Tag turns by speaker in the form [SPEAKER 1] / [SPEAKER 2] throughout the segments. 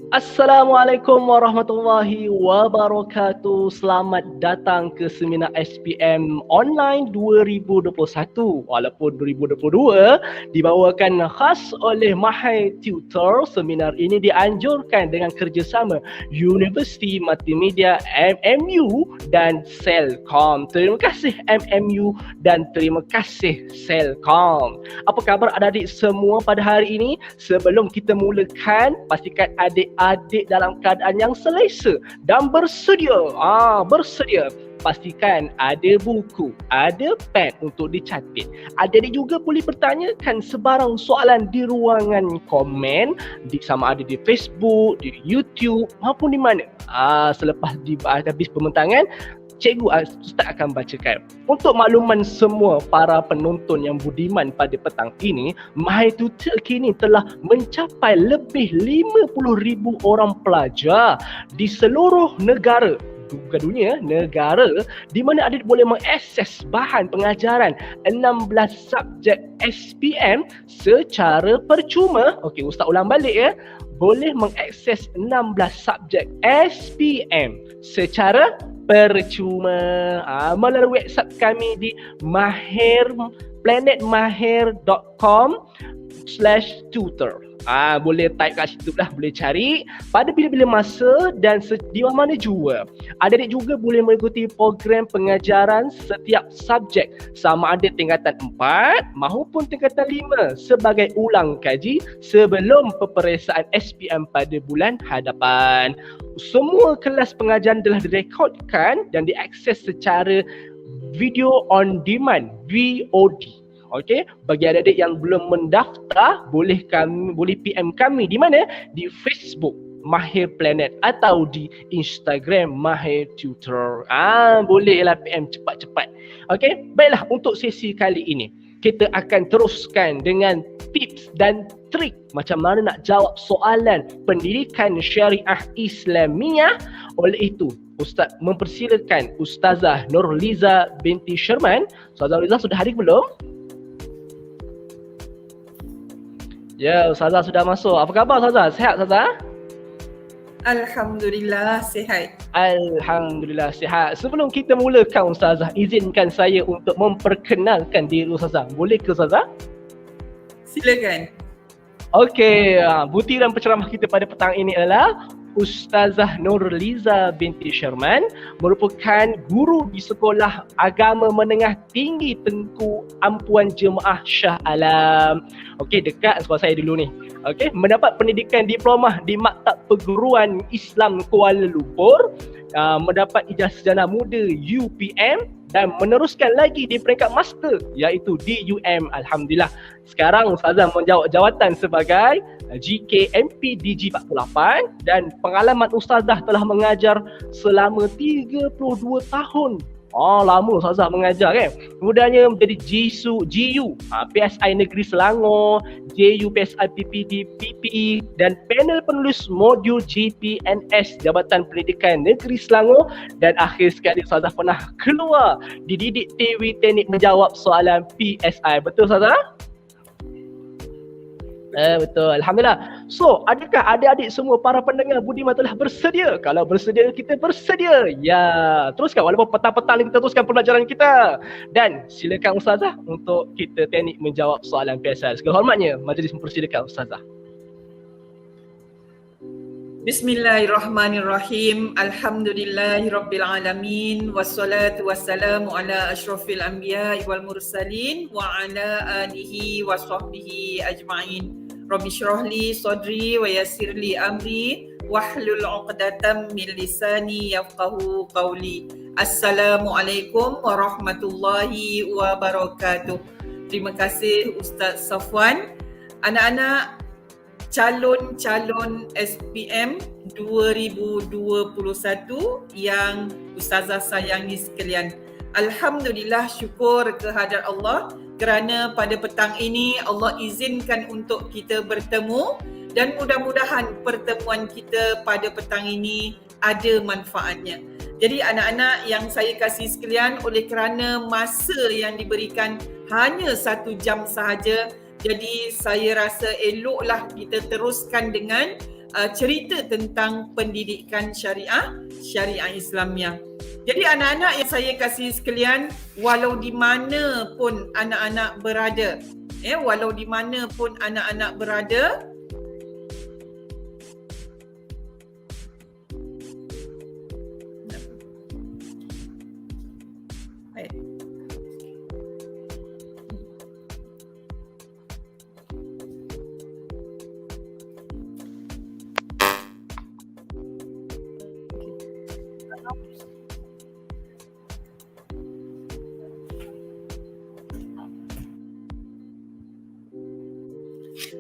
[SPEAKER 1] Assalamualaikum warahmatullahi wabarakatuh. Selamat datang ke seminar SPM Online 2021. Walaupun 2022 dibawakan khas oleh Mahir Tutor, seminar ini dianjurkan dengan kerjasama Universiti Multimedia MMU dan Selcom. Terima kasih MMU dan terima kasih Selcom. Apa khabar adik-adik semua pada hari ini? Sebelum kita mulakan, pastikan adik-adik dalam keadaan yang selesa dan bersedia. Bersedia. Pastikan ada buku, ada pen untuk dicatat. Adik-adik juga boleh bertanyakan sebarang soalan di ruangan komen, sama ada di Facebook, di YouTube maupun di mana. Selepas habis pembentangan, Ustaz akan bacakan. Untuk makluman semua para penonton yang budiman pada petang ini, Mahir Tutor kini telah mencapai lebih 50,000 orang pelajar di seluruh negara, bukan dunia, negara, di mana adik boleh mengakses bahan pengajaran 16 subjek SPM secara percuma. Okey, Ustaz ulang balik ya. Boleh mengakses 16 subjek SPM secara percuma melalui website kami di planetmahir.com/tutor. Boleh type kat situ lah, boleh cari pada bila-bila masa dan di mana jua. Adik-adik juga boleh mengikuti program pengajaran setiap subjek sama ada tingkatan 4 maupun tingkatan 5 sebagai ulang kaji sebelum peperiksaan SPM pada bulan hadapan. Semua kelas pengajaran telah direkodkan dan diakses secara video on demand, VOD. Okey, bagi adik-adik yang belum mendaftar, boleh PM kami di mana? Di Facebook Mahir Planet atau di Instagram Mahir Tutor. Bolehlah PM cepat-cepat. Okey, baiklah, untuk sesi kali ini kita akan teruskan dengan tips dan trik macam mana nak jawab soalan pendidikan syariah Islamiah. Oleh itu, Ustaz mempersilakan Ustazah Nurliza binti Sherman. Ustazah Nurliza sudah hadir belum? Ya, Ustazah sudah masuk. Apa khabar Ustazah? Sihat Ustazah?
[SPEAKER 2] Alhamdulillah sihat.
[SPEAKER 1] Alhamdulillah sihat. Sebelum kita mulakan Ustazah, izinkan saya untuk memperkenalkan diri Ustazah. Boleh ke Ustazah?
[SPEAKER 2] Silakan.
[SPEAKER 1] Okey, butiran penceramah kita pada petang ini adalah Ustazah Nurliza binti Sherman, merupakan guru di Sekolah Agama Menengah Tinggi Tengku Ampuan Jemaah Shah Alam. Okey, dekat sekolah saya dulu ni. Okey, mendapat pendidikan diploma di Maktab Perguruan Islam Kuala Lumpur, mendapat ijazah sarjana muda UPM dan meneruskan lagi di peringkat master iaitu DUM. Alhamdulillah. Sekarang Ustazah menjawab jawatan sebagai GKMP DG48 dan pengalaman Ustazah telah mengajar selama 32 tahun. Lama Ustazah mengajar kan. Kemudiannya menjadi GU PSI Negeri Selangor, JU PSI PPD PP dan panel penulis modul GPNS Jabatan Pendidikan Negeri Selangor, dan akhir sekali Ustazah pernah keluar dididik TV Teknik menjawab soalan PSI. Betul Ustazah? Betul, Alhamdulillah. So, adakah adik-adik semua para pendengar budiman telah bersedia? Kalau bersedia, kita bersedia. Ya, teruskan walaupun petang-petang kita teruskan pembelajaran kita. Dan silakan Ustazah untuk kita teknik menjawab soalan PSI. Segala hormatnya, majlis mempersilakan Ustazah.
[SPEAKER 2] Bismillahirrahmanirrahim. Alhamdulillahirabbil wassalatu wassalamu ala asyrafil anbiya'i wal mursalin wa ala alihi wa sahbihi ajma'in. Rabbi syrahli sadri wa yassirli amri wahlul 'uqdatam min lisani yafqahu qawli. Assalamualaikum warahmatullahi wabarakatuh. Terima kasih Ustaz Safwan. Anak-anak calon SPM 2021 yang Ustazah sayangi sekalian. Alhamdulillah, syukur kehadrat Allah kerana pada petang ini Allah izinkan untuk kita bertemu dan mudah-mudahan pertemuan kita pada petang ini ada manfaatnya. Jadi anak-anak yang saya kasih sekalian, oleh kerana masa yang diberikan hanya 1 jam sahaja, jadi saya rasa eloklah kita teruskan dengan cerita tentang pendidikan syariah Islamiah. Jadi anak-anak yang saya kasih sekalian, walau di mana pun anak-anak berada, walau di mana pun anak-anak berada,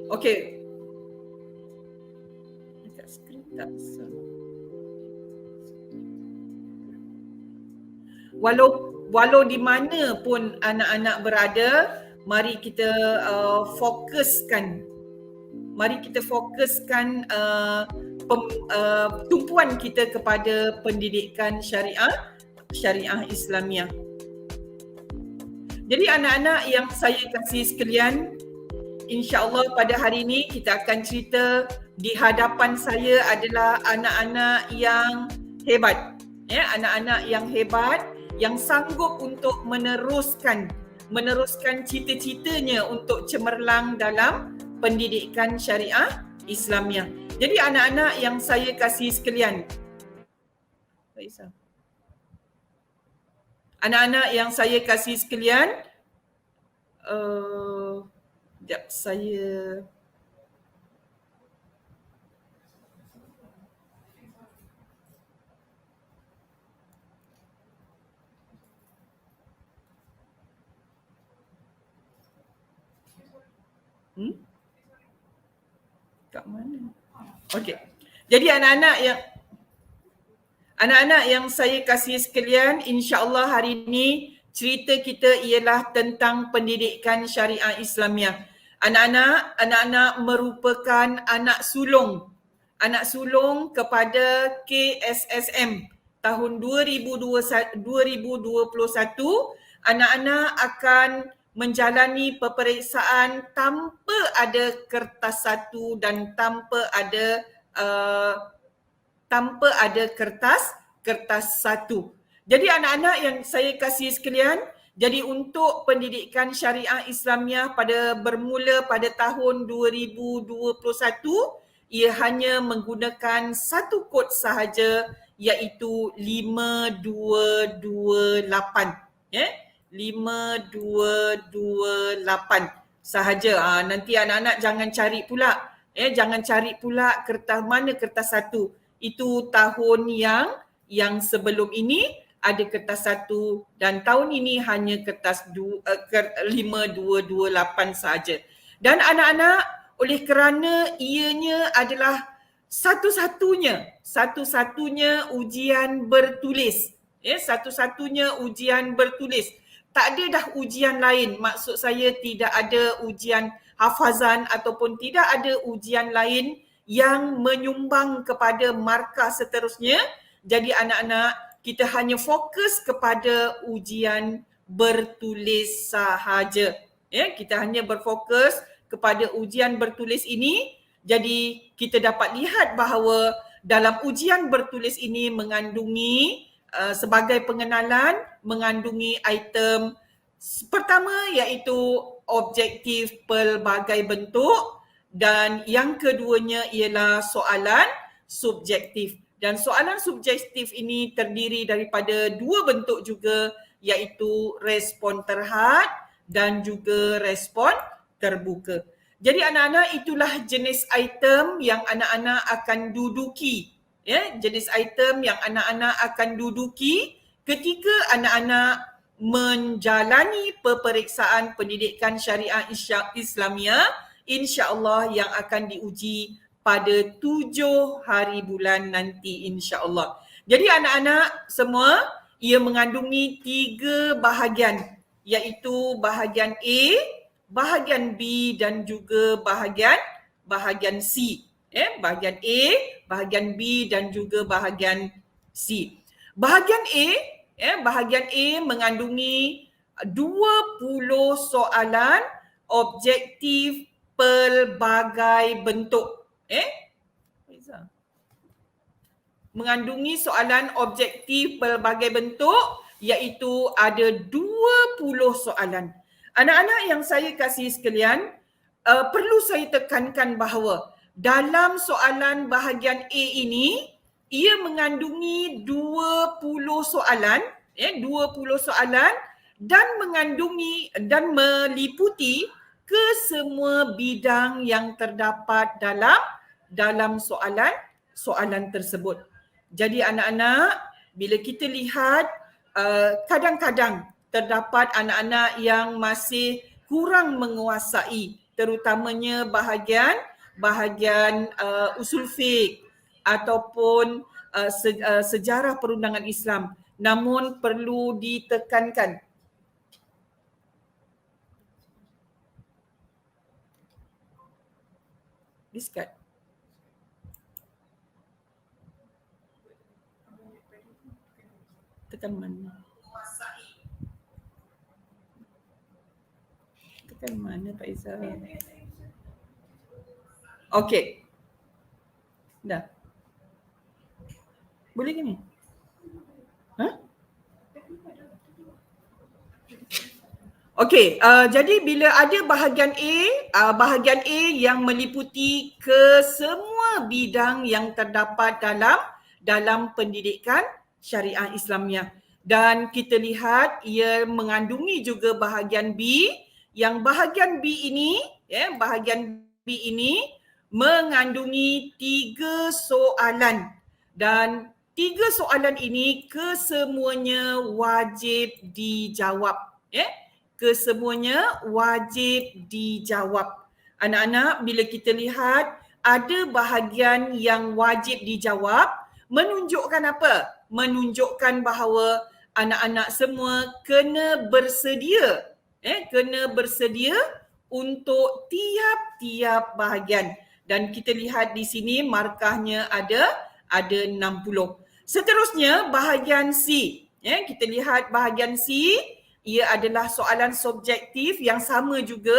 [SPEAKER 2] okey. Dekat skrin tak bisa. Walau di mana pun anak-anak berada, mari kita fokuskan tumpuan kita kepada pendidikan syariah Islamiah. Jadi anak-anak yang saya kasih sekalian, insya-Allah pada hari ini kita akan cerita. Di hadapan saya adalah anak-anak yang hebat. Anak-anak yang hebat yang sanggup untuk meneruskan cita-citanya untuk cemerlang dalam pendidikan syariah Islamiah. Jadi anak-anak yang saya kasih sekalian, anak-anak yang saya kasih sekalian, sekejap saya kat mana? Okey. Jadi anak-anak yang saya kasih sekalian, insya-Allah hari ini cerita kita ialah tentang pendidikan syariah Islamiah. Anak-anak merupakan anak sulung kepada KSSM tahun 2021. Anak-anak akan menjalani peperiksaan tanpa ada kertas satu dan tanpa ada kertas satu. Jadi anak-anak yang saya kasih sekalian, jadi untuk pendidikan syariah Islamiah bermula pada tahun 2021, ia hanya menggunakan satu kod sahaja, iaitu 5228. 5228 sahaja. Nanti anak-anak jangan cari pula kertas mana kertas satu. Itu tahun yang sebelum ini ada kertas satu dan tahun ini hanya kertas 5228 sahaja. Dan anak-anak, oleh kerana ianya adalah satu-satunya ujian bertulis. Satu-satunya ujian bertulis. Tak ada dah ujian lain. Maksud saya tidak ada ujian hafazan ataupun tidak ada ujian lain yang menyumbang kepada markah seterusnya. Jadi anak-anak, kita hanya fokus kepada ujian bertulis sahaja. Kita hanya berfokus kepada ujian bertulis ini. Jadi kita dapat lihat bahawa dalam ujian bertulis ini mengandungi sebagai pengenalan, mengandungi item pertama iaitu objektif pelbagai bentuk dan yang keduanya ialah soalan subjektif. Dan soalan subjektif ini terdiri daripada dua bentuk juga, iaitu respon terhad dan juga respon terbuka. Jadi anak-anak, itulah jenis item yang anak-anak akan duduki. Jenis item yang anak-anak akan duduki ketika anak-anak menjalani peperiksaan pendidikan syariah Islamiah, insya-Allah yang akan diuji pada 7 hari bulan nanti, insya-Allah. Jadi anak-anak semua, ia mengandungi 3 bahagian, iaitu bahagian A, bahagian B dan juga bahagian C. Bahagian A, bahagian B dan juga bahagian C. Bahagian A mengandungi 20 soalan objektif pelbagai bentuk. Mengandungi soalan objektif pelbagai bentuk, iaitu ada 20 soalan. Anak-anak yang saya kasih sekalian, perlu saya tekankan bahawa dalam soalan bahagian A ini, ia mengandungi 20 soalan, 20 soalan dan mengandungi dan meliputi kesemua bidang yang terdapat dalam soalan tersebut. Jadi anak-anak, bila kita lihat kadang-kadang terdapat anak-anak yang masih kurang menguasai terutamanya bahagian usul fiqh ataupun sejarah perundangan Islam. Namun perlu ditekankan diskat. Tekan mana? Tekan mana Pak Izzah? Okey. Dah. Boleh ke ni? Okey, jadi bila ada bahagian A yang meliputi kesemua bidang yang terdapat dalam pendidikan syariah Islamiah. Dan kita lihat ia mengandungi juga bahagian B, yang bahagian B ini mengandungi 3 soalan. Dan 3 soalan ini kesemuanya wajib dijawab. Kesemuanya wajib dijawab. Anak-anak, bila kita lihat ada bahagian yang wajib dijawab, menunjukkan apa? Menunjukkan bahawa anak-anak semua kena bersedia. Kena bersedia untuk tiap-tiap bahagian. Dan kita lihat di sini markahnya ada 60. Seterusnya bahagian C. Kita lihat bahagian C, ia adalah soalan subjektif yang sama juga,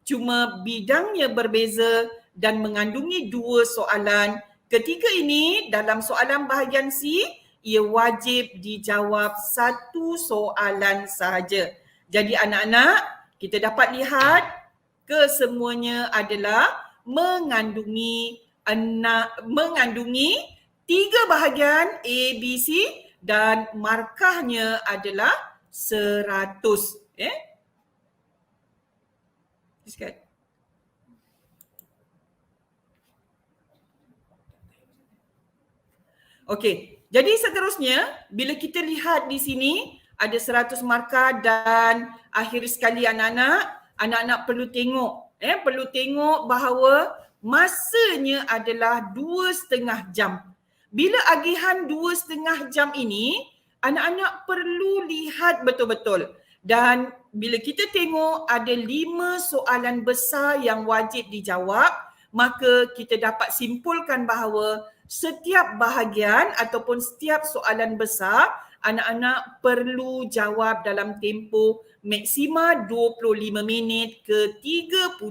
[SPEAKER 2] cuma bidangnya berbeza dan mengandungi 2 soalan. Ketiga ini dalam soalan bahagian C, ia wajib dijawab 1 soalan sahaja. Jadi anak-anak, kita dapat lihat kesemuanya adalah mengandungi 3 bahagian A, B, C dan markahnya adalah 100. Sikit. Okey, jadi seterusnya bila kita lihat di sini ada 100 markah dan akhir sekali anak-anak perlu tengok bahawa masanya adalah 2,5 jam. Bila agihan 2,5 jam ini, anak-anak perlu lihat betul-betul. Dan bila kita tengok ada 5 soalan besar yang wajib dijawab, maka kita dapat simpulkan bahawa setiap bahagian ataupun setiap soalan besar, anak-anak perlu jawab dalam tempoh maksima 25 minit ke 30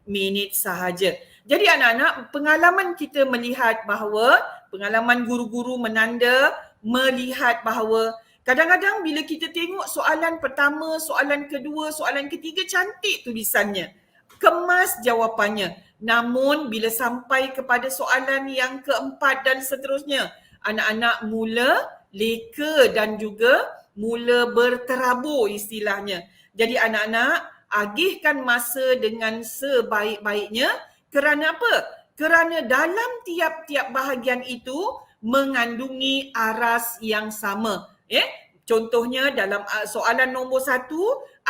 [SPEAKER 2] minit sahaja. Jadi anak-anak, pengalaman kita melihat bahawa, pengalaman guru-guru menanda melihat bahawa kadang-kadang bila kita tengok soalan pertama, soalan kedua, soalan ketiga cantik tulisannya, kemas jawapannya. Namun bila sampai kepada soalan yang keempat dan seterusnya, anak-anak mula leka dan juga mula berterabur istilahnya. Jadi anak-anak agihkan masa dengan sebaik-baiknya. Kerana apa? Kerana dalam tiap-tiap bahagian itu mengandungi aras yang sama. Contohnya dalam soalan nombor 1,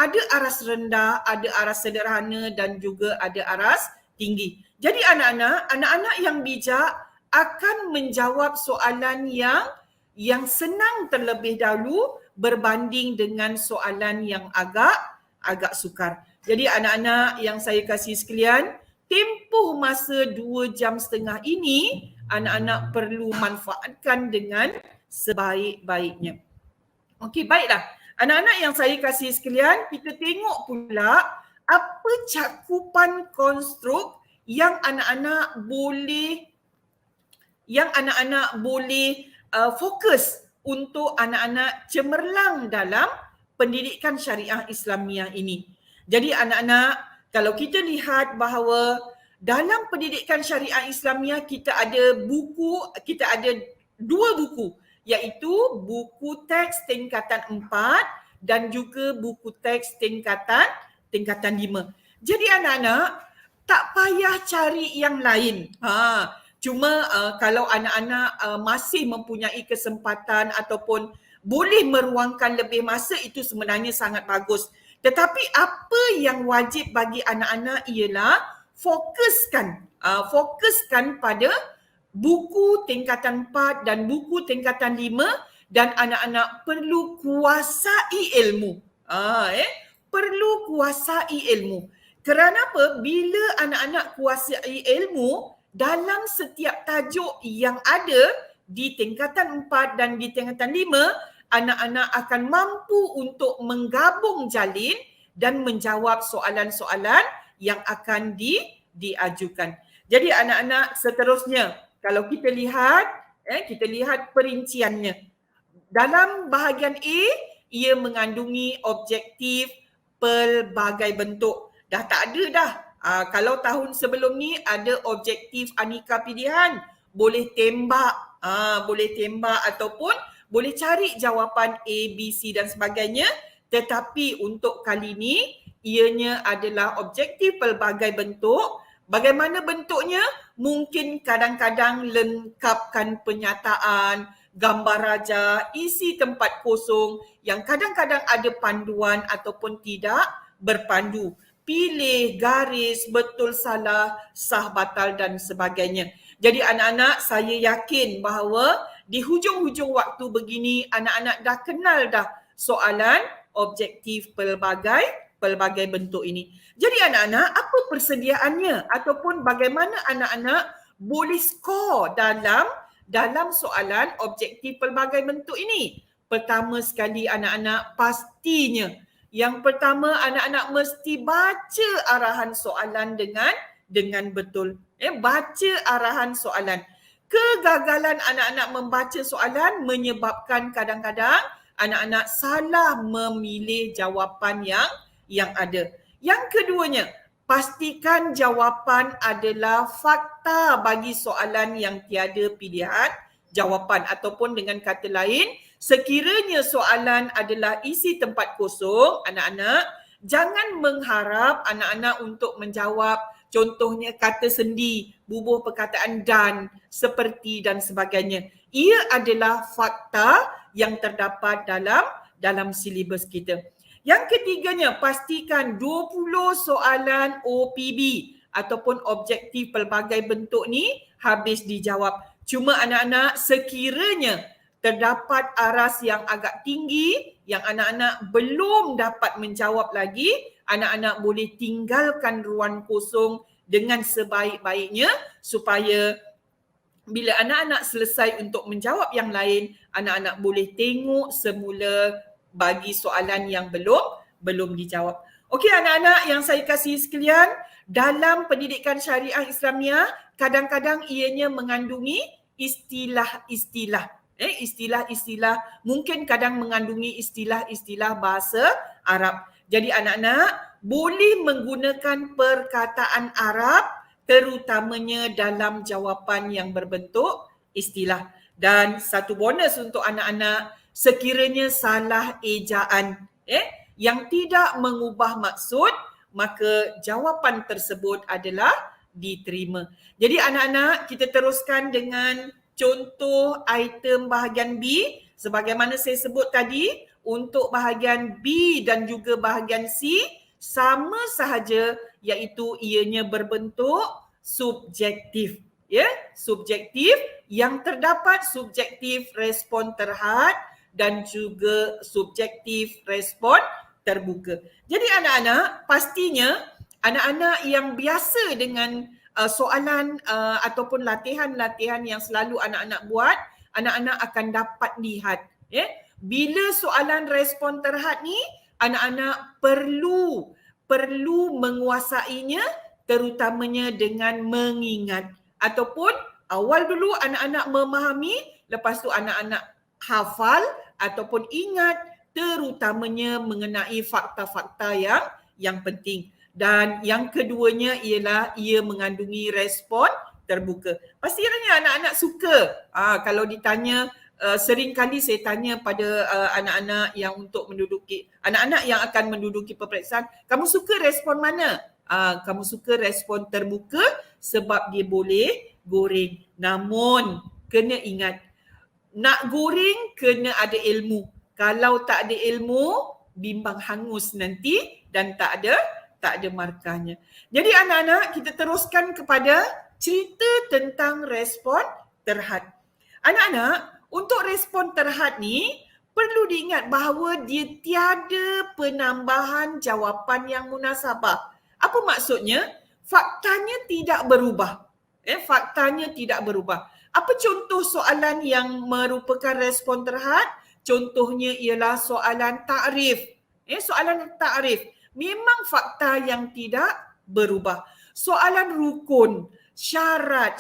[SPEAKER 2] ada aras rendah, ada aras sederhana dan juga ada aras tinggi. Jadi anak-anak yang bijak akan menjawab soalan yang senang terlebih dahulu berbanding dengan soalan yang agak sukar. Jadi anak-anak yang saya kasih sekalian, tempoh masa 2,5 jam ini anak-anak perlu manfaatkan dengan sebaik-baiknya. Okey, baiklah. Anak-anak yang saya kasih sekalian, kita tengok pula apa cakupan konstruk yang anak-anak boleh fokus untuk anak-anak cemerlang dalam pendidikan syariah Islamiah ini. Jadi anak-anak, kalau kita lihat bahawa dalam pendidikan syariah Islamiah kita ada dua buku, iaitu buku teks tingkatan 4 dan juga buku teks tingkatan 5. Jadi anak-anak tak payah cari yang lain. Cuma kalau anak-anak masih mempunyai kesempatan ataupun boleh meruangkan lebih masa, itu sebenarnya sangat bagus. Tetapi apa yang wajib bagi anak-anak ialah fokuskan pada buku tingkatan 4 dan buku tingkatan 5, dan anak-anak perlu kuasai ilmu. Perlu kuasai ilmu. Kerana apa? Bila anak-anak kuasai ilmu dalam setiap tajuk yang ada di tingkatan 4 dan di tingkatan 5, anak-anak akan mampu untuk menggabung jalin dan menjawab soalan-soalan yang akan diajukan. Jadi anak-anak, seterusnya kalau kita lihat perinciannya. Dalam bahagian A, ia mengandungi objektif pelbagai bentuk. Dah tak ada dah. Kalau tahun sebelum ni ada objektif aneka pilihan, boleh tembak ataupun boleh cari jawapan A, B, C dan sebagainya. Tetapi untuk kali ni, ianya adalah objektif pelbagai bentuk. Bagaimana bentuknya? Mungkin kadang-kadang lengkapkan penyataan, gambar raja, isi tempat kosong yang kadang-kadang ada panduan ataupun tidak berpandu. Pilih garis, betul salah, sah batal dan sebagainya. Jadi anak-anak, saya yakin bahawa di hujung-hujung waktu begini, anak-anak dah kenal dah soalan objektif pelbagai bentuk ini. Jadi anak-anak, apa persediaannya ataupun bagaimana anak-anak boleh skor dalam soalan objektif pelbagai bentuk ini? Pertama sekali anak-anak, pastinya yang pertama anak-anak mesti baca arahan soalan dengan betul. Baca arahan soalan. Kegagalan anak-anak membaca soalan menyebabkan kadang-kadang anak-anak salah memilih jawapan yang ada. Yang keduanya, pastikan jawapan adalah fakta bagi soalan yang tiada pilihan jawapan, ataupun dengan kata lain, sekiranya soalan adalah isi tempat kosong, anak-anak jangan mengharap anak-anak untuk menjawab contohnya kata sendi, bubuh perkataan dan, seperti dan sebagainya. Ia adalah fakta yang terdapat dalam silibus kita. Yang ketiganya, pastikan 20 soalan OPB ataupun objektif pelbagai bentuk ni habis dijawab. Cuma anak-anak, sekiranya terdapat aras yang agak tinggi yang anak-anak belum dapat menjawab lagi, anak-anak boleh tinggalkan ruang kosong dengan sebaik-baiknya supaya bila anak-anak selesai untuk menjawab yang lain, anak-anak boleh tengok semula bagi soalan yang belum dijawab. Okey anak-anak yang saya kasih sekalian, dalam pendidikan syariah Islamiah, kadang-kadang ianya mengandungi istilah-istilah. Istilah-istilah, mungkin kadang mengandungi istilah-istilah bahasa Arab. Jadi anak-anak boleh menggunakan perkataan Arab terutamanya dalam jawapan yang berbentuk istilah. Dan satu bonus untuk anak-anak, sekiranya salah ejaan yang tidak mengubah maksud, maka jawapan tersebut adalah diterima. Jadi anak-anak, kita teruskan dengan contoh item bahagian B. Sebagaimana saya sebut tadi, untuk bahagian B dan juga bahagian C sama sahaja, iaitu ianya berbentuk subjektif. Subjektif yang terdapat subjektif respon terhad dan juga subjektif respon terbuka. Jadi anak-anak, pastinya anak-anak yang biasa dengan soalan ataupun latihan-latihan yang selalu anak-anak buat, anak-anak akan dapat lihat bila soalan respon terhad ni, anak-anak perlu menguasainya terutamanya dengan mengingat. Ataupun awal dulu anak-anak memahami, lepas tu anak-anak hafal ataupun ingat, terutamanya mengenai fakta-fakta yang penting. Dan yang keduanya ialah ia mengandungi respon terbuka. Pastinya anak-anak suka. Kalau ditanya, sering kali saya tanya pada anak-anak yang anak-anak yang akan menduduki peperiksaan, kamu suka respon mana? Kamu suka respon terbuka sebab dia boleh goreng. Namun kena ingat, nak goreng kena ada ilmu. Kalau tak ada ilmu, bimbang hangus nanti dan tak ada markahnya. Jadi anak-anak, kita teruskan kepada cerita tentang respon terhad. Anak-anak, untuk respon terhad ni perlu diingat bahawa dia tiada penambahan jawapan yang munasabah. Apa maksudnya? Faktanya tidak berubah. Faktanya tidak berubah. Apa contoh soalan yang merupakan respon terhad? Contohnya ialah soalan takrif. Soalan takrif memang fakta yang tidak berubah. Soalan rukun, syarat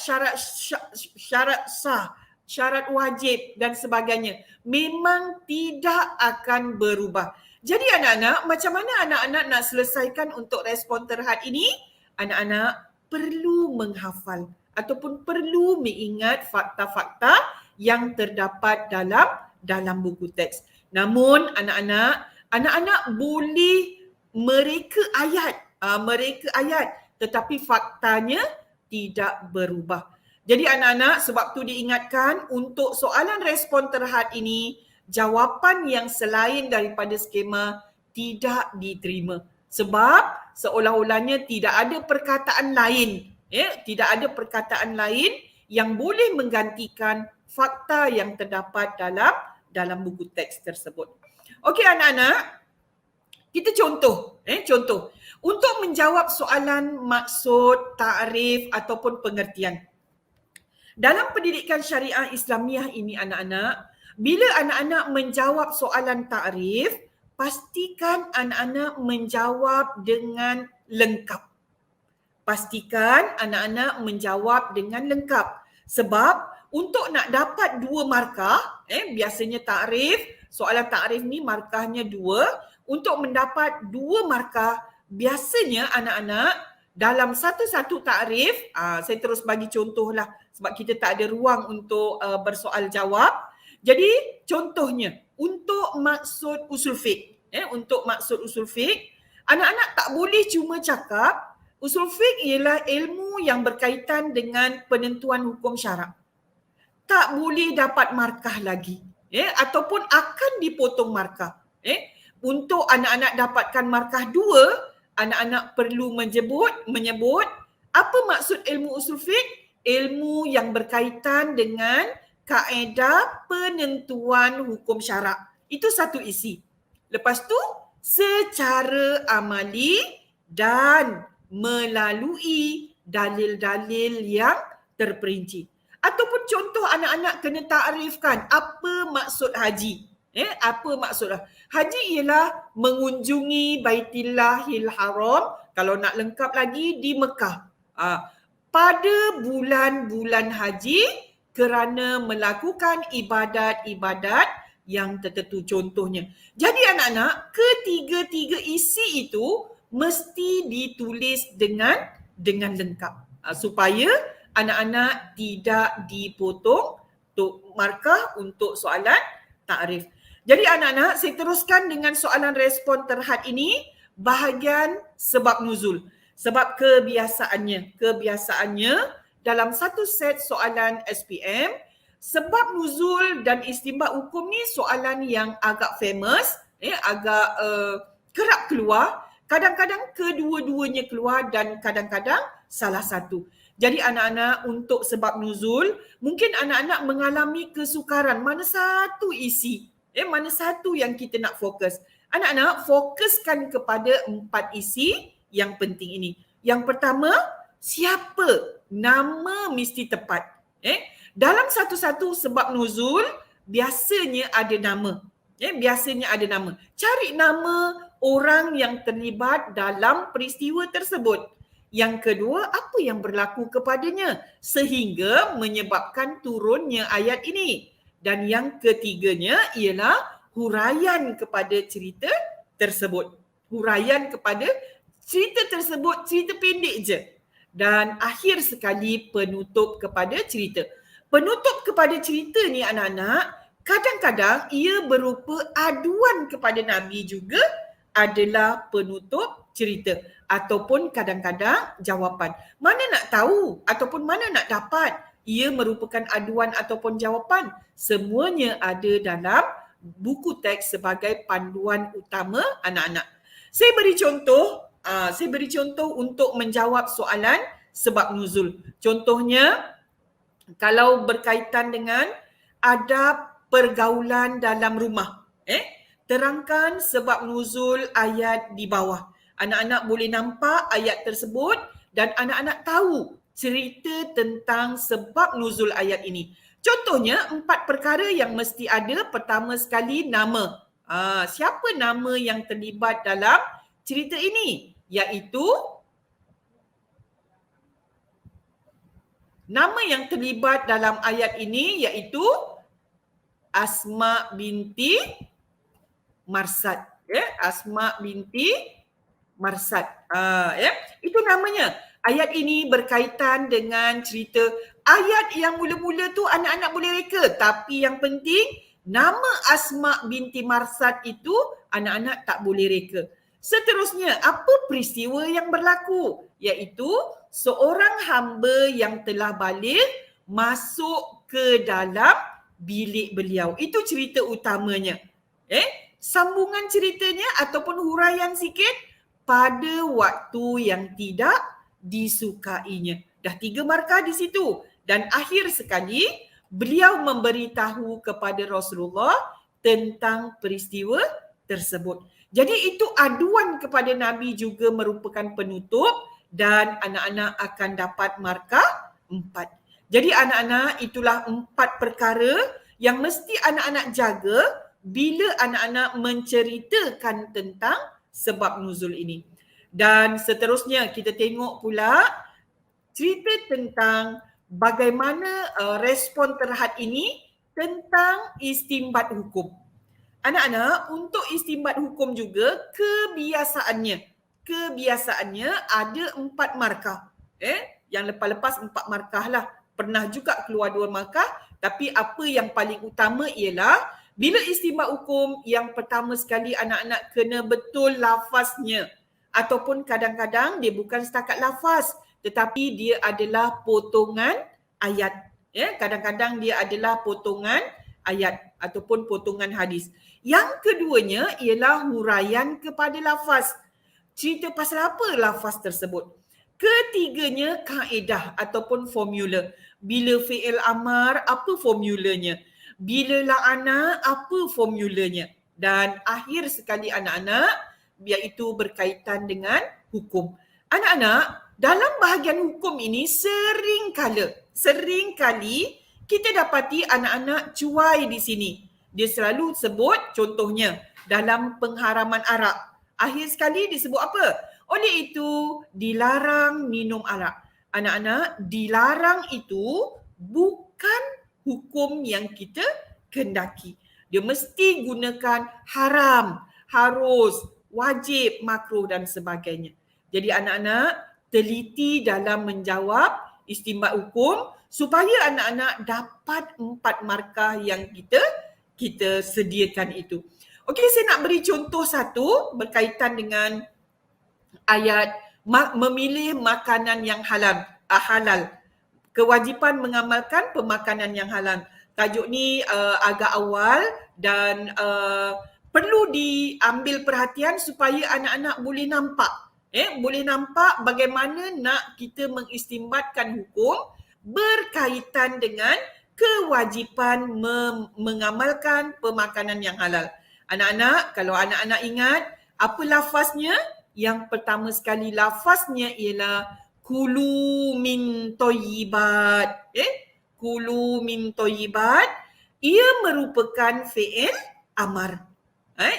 [SPEAKER 2] sah, syarat wajib dan sebagainya memang tidak akan berubah. Jadi anak-anak, macam mana anak-anak nak selesaikan untuk respon terhad ini? Anak-anak perlu menghafal ataupun perlu mengingat fakta-fakta yang terdapat dalam buku teks. Namun anak-anak boleh mereka ayat tetapi faktanya tidak berubah. Jadi anak-anak, sebab tu diingatkan untuk soalan respon terhad ini, jawapan yang selain daripada skema tidak diterima. Sebab seolah-olahnya tidak ada perkataan lain. Tidak ada perkataan lain yang boleh menggantikan fakta yang terdapat dalam buku teks tersebut. Okey anak-anak, kita contoh. Untuk menjawab soalan maksud, takrif ataupun pengertian. Dalam pendidikan syariah Islamiah ini anak-anak, bila anak-anak menjawab soalan takrif, pastikan anak-anak menjawab dengan lengkap. Pastikan anak-anak menjawab dengan lengkap. Sebab untuk nak dapat 2 markah, biasanya takrif, soalan takrif ni markahnya 2. Untuk mendapat 2 markah, biasanya anak-anak dalam satu-satu takrif, saya terus bagi contohlah sebab kita tak ada ruang untuk bersoal jawab. Jadi contohnya untuk maksud usul fiqh, untuk maksud usul fiqh, anak-anak tak boleh cuma cakap usul fiqh ialah ilmu yang berkaitan dengan penentuan hukum syarak. Tak boleh dapat markah lagi, ataupun akan dipotong markah. Untuk anak-anak dapatkan markah 2, anak-anak perlu menyebut apa maksud ilmu usul fiqh? Ilmu yang berkaitan dengan kaedah penentuan hukum syarak. Itu satu isi. Lepas tu, secara amali dan melalui dalil-dalil yang terperinci. Ataupun contoh anak-anak kena takrifkan apa maksud haji. Apa maksud haji? Ialah mengunjungi Baitillahil Haram, kalau nak lengkap lagi di Mekah. Pada bulan-bulan haji kerana melakukan ibadat-ibadat yang tertentu contohnya. Jadi anak-anak, ketiga-tiga isi itu mesti ditulis dengan lengkap supaya anak-anak tidak dipotong untuk markah untuk soalan takrif. Jadi anak-anak, saya teruskan dengan soalan respon terhad ini, bahagian sebab nuzul. Sebab kebiasaannya dalam satu set soalan SPM, sebab nuzul dan istinbat hukum ni soalan yang agak famous, agak kerap keluar. Kadang-kadang kedua-duanya keluar dan kadang-kadang salah satu. Jadi anak-anak, untuk sebab nuzul, mungkin anak-anak mengalami kesukaran mana satu isi, mana satu yang kita nak fokus. Anak-anak, fokuskan kepada 4 isi yang penting ini. Yang pertama, siapa? Nama mesti tepat. Dalam satu-satu sebab nuzul, biasanya ada nama. Biasanya ada nama. Cari nama orang yang terlibat dalam peristiwa tersebut. Yang kedua, apa yang berlaku kepadanya sehingga menyebabkan turunnya ayat ini. Dan yang ketiganya ialah huraian kepada cerita tersebut. Huraian kepada cerita tersebut, cerita pendek je. Dan akhir sekali penutup kepada cerita. Penutup kepada cerita ni anak-anak, kadang-kadang ia berupa aduan kepada Nabi juga adalah penutup cerita ataupun kadang-kadang jawapan. Mana nak tahu ataupun mana nak dapat ia merupakan aduan ataupun jawapan? Semuanya ada dalam buku teks sebagai panduan utama anak-anak. Saya beri contoh untuk menjawab soalan sebab nuzul. Contohnya, kalau berkaitan dengan adab pergaulan dalam rumah, terangkan sebab nuzul ayat di bawah. Anak-anak boleh nampak ayat tersebut dan anak-anak tahu cerita tentang sebab nuzul ayat ini. Contohnya, 4 perkara yang mesti ada. Pertama sekali, nama. Siapa nama yang terlibat dalam cerita ini? Iaitu nama yang terlibat dalam ayat ini iaitu Asma binti Marsad. Asma binti Marsad. Itu namanya. Ayat ini berkaitan dengan cerita. Ayat yang mula-mula tu anak-anak boleh reka. Tapi yang penting, nama Asma binti Marsad itu anak-anak tak boleh reka. Seterusnya, apa peristiwa yang berlaku? Iaitu seorang hamba yang telah balik masuk ke dalam bilik beliau. Itu cerita utamanya. Sambungan ceritanya ataupun huraian sikit pada waktu yang tidak disukainya. Dah 3 markah di situ. Dan akhir sekali, beliau memberitahu kepada Rasulullah tentang peristiwa tersebut. Jadi itu aduan kepada Nabi juga merupakan penutup dan anak-anak akan dapat markah 4. Jadi anak-anak, itulah 4 perkara yang mesti anak-anak jaga bila anak-anak menceritakan tentang sebab nuzul ini. Dan seterusnya kita tengok pula cerita tentang bagaimana respon terhad ini tentang istimbat hukum. Anak-anak, untuk istimbat hukum juga kebiasaannya ada 4 markah. Yang lepas-lepas 4 markah lah. Pernah juga keluar 2 markah, tapi apa yang paling utama ialah bila istimbat hukum, yang pertama sekali anak-anak kena betul lafaznya. Ataupun kadang-kadang dia bukan setakat lafaz, tetapi dia adalah potongan ayat. Kadang-kadang dia adalah potongan ayat ataupun potongan hadis. Yang keduanya ialah huraian kepada lafaz. Cerita pasal apa lafaz tersebut? Ketiganya kaedah ataupun formula. Bila fi'il amar, apa formulanya? Bila la'ana, apa formulanya? Dan akhir sekali anak-anak, iaitu berkaitan dengan hukum. Anak-anak, dalam bahagian hukum ini seringkali kita dapati anak-anak cuai di sini. Dia selalu sebut contohnya dalam pengharaman arak. Akhir sekali disebut apa? Oleh itu dilarang minum arak. Anak-anak, dilarang itu bukan hukum yang kita kendaki. Dia mesti gunakan haram, harus, wajib, makruh dan sebagainya. Jadi anak-anak teliti dalam menjawab istimbat hukum supaya anak-anak dapat 4 markah yang kita sediakan itu. Okey, saya nak beri contoh satu berkaitan dengan ayat memilih makanan yang halal. Kewajipan mengamalkan pemakanan yang halal. Tajuk ni agak awal dan perlu diambil perhatian supaya anak-anak boleh nampak. Boleh nampak bagaimana nak kita mengistimbatkan hukum berkaitan dengan kewajipan mengamalkan pemakanan yang halal. Anak-anak, kalau anak-anak ingat, apa lafaznya? Yang pertama sekali lafaznya ialah kulu min thayyibat. Kulu min thayyibat. Ia merupakan fi'il amar.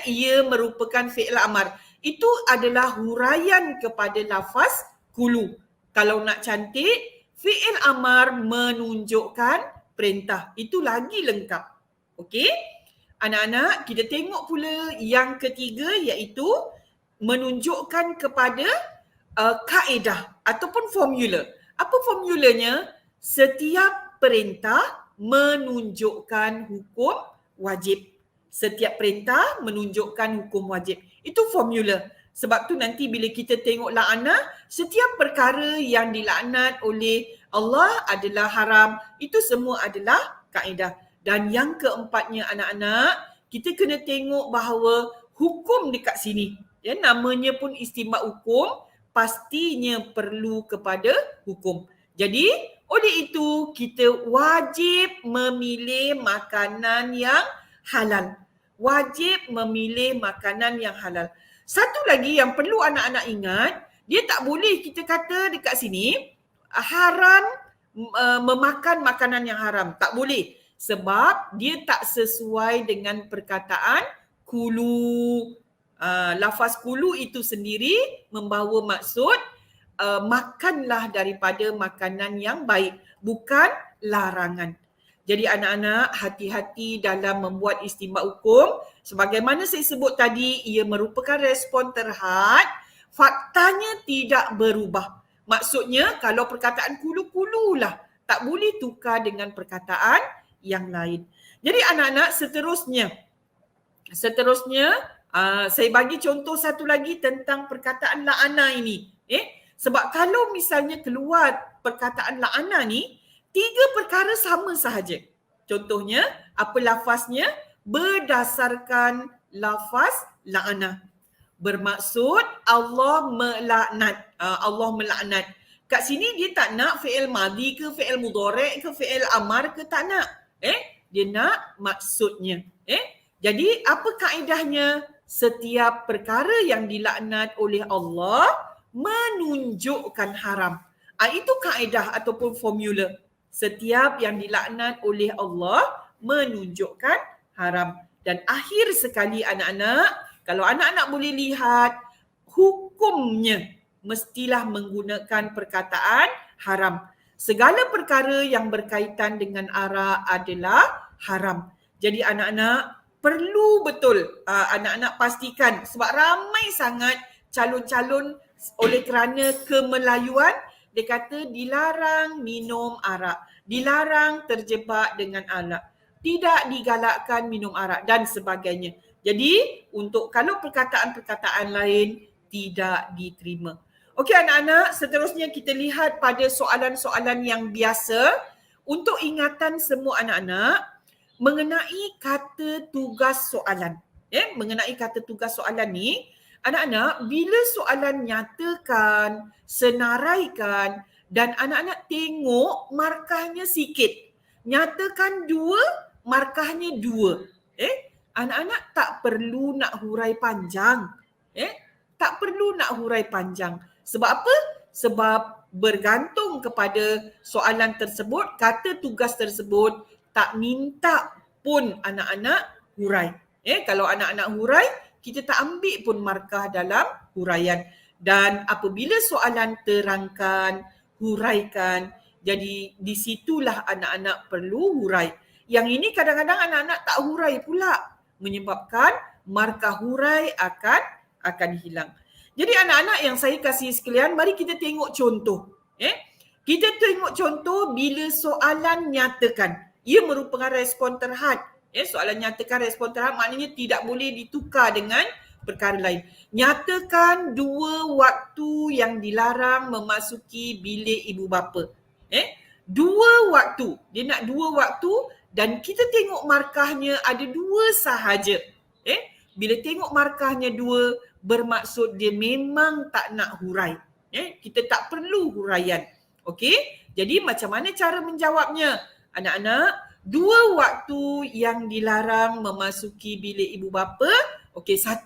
[SPEAKER 2] Ia merupakan fi'il amar. Itu adalah huraian kepada lafaz kulu. Kalau nak cantik, fi'il amar menunjukkan perintah. Itu lagi lengkap. Okey? Anak-anak, kita tengok pula yang ketiga iaitu menunjukkan kepada kaedah ataupun formula. Apa formulanya? Setiap perintah menunjukkan hukum wajib. Setiap perintah menunjukkan hukum wajib. Itu formula. Sebab tu nanti bila kita tengok la'anah, setiap perkara yang dilaknat oleh Allah adalah haram. Itu semua adalah kaedah. Dan yang keempatnya anak-anak, kita kena tengok bahawa hukum dekat sini. Ya, namanya pun istimbat hukum, pastinya perlu kepada hukum. Jadi, oleh itu kita wajib memilih makanan yang halal. Wajib memilih makanan yang halal. Satu lagi yang perlu anak-anak ingat, dia tak boleh kita kata dekat sini haram memakan makanan yang haram. Tak boleh. Sebab dia tak sesuai dengan perkataan kulu. Lafaz kulu itu sendiri membawa maksud makanlah daripada makanan yang baik, bukan larangan. Jadi anak-anak hati-hati dalam membuat istinbat hukum. Sebagaimana saya sebut tadi, ia merupakan respon terhad, faktanya tidak berubah. Maksudnya kalau perkataan kulu-kululah, tak boleh tukar dengan perkataan yang lain. Jadi anak-anak seterusnya saya bagi contoh satu lagi tentang perkataan la'ana ini. Sebab kalau misalnya keluar perkataan la'ana ni, 3 perkara sama sahaja. Contohnya, apa lafaznya? Berdasarkan lafaz la'ana. Bermaksud Allah melaknat. Allah melaknat. Kat sini dia tak nak fi'il madhi ke, fi'il mudhari' ke, fi'il amar ke, tak nak. Dia nak maksudnya. Jadi apa kaedahnya? Setiap perkara yang dilaknat oleh Allah menunjukkan haram. Itu kaedah ataupun formula. Setiap yang dilaknat oleh Allah menunjukkan haram. Dan akhir sekali anak-anak, kalau anak-anak boleh lihat, hukumnya mestilah menggunakan perkataan haram. Segala perkara yang berkaitan dengan arak adalah haram. Jadi anak-anak perlu betul anak-anak pastikan, sebab ramai sangat calon-calon oleh kerana kemelayuan, dia kata dilarang minum arak, dilarang terjebak dengan arak, tidak digalakkan minum arak dan sebagainya. Jadi untuk kalau perkataan-perkataan lain tidak diterima. Okey anak-anak, seterusnya kita lihat pada soalan-soalan yang biasa untuk ingatan semua anak-anak mengenai kata tugas soalan. Mengenai kata tugas soalan ni, anak-anak bila soalan nyatakan, senaraikan dan anak-anak tengok markahnya sikit. Nyatakan 2, markahnya 2. Anak-anak tak perlu nak hurai panjang. Tak perlu nak hurai panjang. Sebab apa? Sebab bergantung kepada soalan tersebut, kata tugas tersebut tak minta pun anak-anak hurai. Kalau anak-anak hurai, kita tak ambil pun markah dalam huraian. Dan apabila soalan terangkan, huraikan, jadi di situlah anak-anak perlu hurai. Yang ini kadang-kadang anak-anak tak hurai pula, menyebabkan markah hurai akan hilang. Jadi anak-anak yang saya kasih sekalian, mari kita tengok contoh. Kita tengok contoh bila soalan nyatakan. Ia merupakan respon terhad. Soalan nyatakan respon terhad maknanya tidak boleh ditukar dengan perkara lain. Nyatakan 2 waktu yang dilarang memasuki bilik ibu bapa. 2 waktu. Dia nak 2 waktu dan kita tengok markahnya ada 2 sahaja. Bila tengok markahnya 2, bermaksud dia memang tak nak hurai. Kita tak perlu huraian. Okey? Jadi macam mana cara menjawabnya? Anak-anak, 2 waktu yang dilarang memasuki bilik ibu bapa. Okey, 1,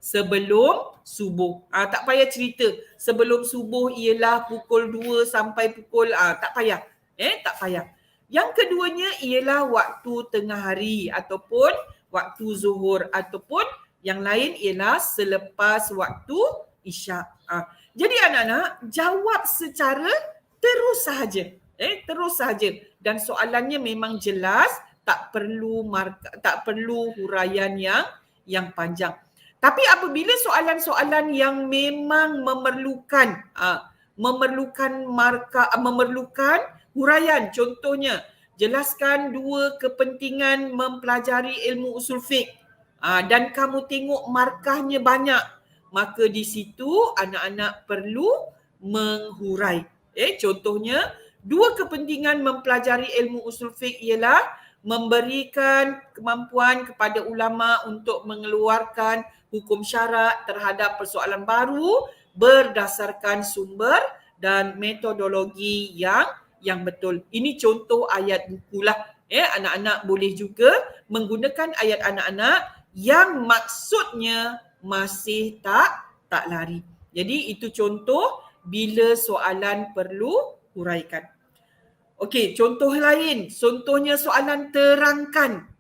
[SPEAKER 2] sebelum subuh. Tak payah cerita. Sebelum subuh ialah pukul 2 sampai pukul tak payah. Tak payah. Yang keduanya ialah waktu tengah hari ataupun waktu zuhur ataupun yang lain ialah selepas waktu isyak. Jadi anak-anak jawab secara terus sahaja. Terus sahaja. Dan soalannya memang jelas, tak perlu huraian yang panjang. Tapi apabila soalan-soalan yang memang memerlukan huraian, contohnya jelaskan 2 kepentingan mempelajari ilmu usul fiqh dan kamu tengok markahnya banyak, maka di situ anak-anak perlu menghurai. Contohnya 2 kepentingan mempelajari ilmu usul fiqh ialah memberikan kemampuan kepada ulama untuk mengeluarkan hukum syarak terhadap persoalan baru berdasarkan sumber dan metodologi yang betul. Ini contoh ayat buku lah. Anak-anak boleh juga menggunakan ayat anak-anak yang maksudnya masih tak lari. Jadi itu contoh bila soalan perlu huraikan. Okey, contoh lain. Contohnya soalan terangkan.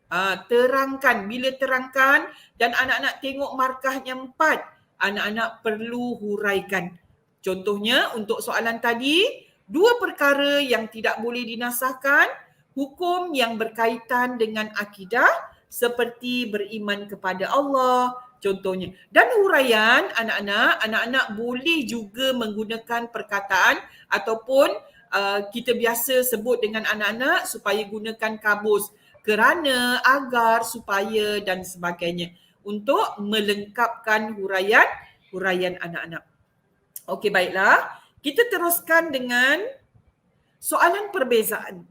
[SPEAKER 2] Terangkan. Bila terangkan dan anak-anak tengok markahnya 4, anak-anak perlu huraikan. Contohnya untuk soalan tadi, 2 perkara yang tidak boleh dinasahkan, hukum yang berkaitan dengan akidah seperti beriman kepada Allah, contohnya. Dan huraian anak-anak boleh juga menggunakan perkataan ataupun kita biasa sebut dengan anak-anak supaya gunakan kabus, kerana, agar, supaya dan sebagainya untuk melengkapkan huraian anak-anak. Okey, baiklah. Kita teruskan dengan soalan perbezaan.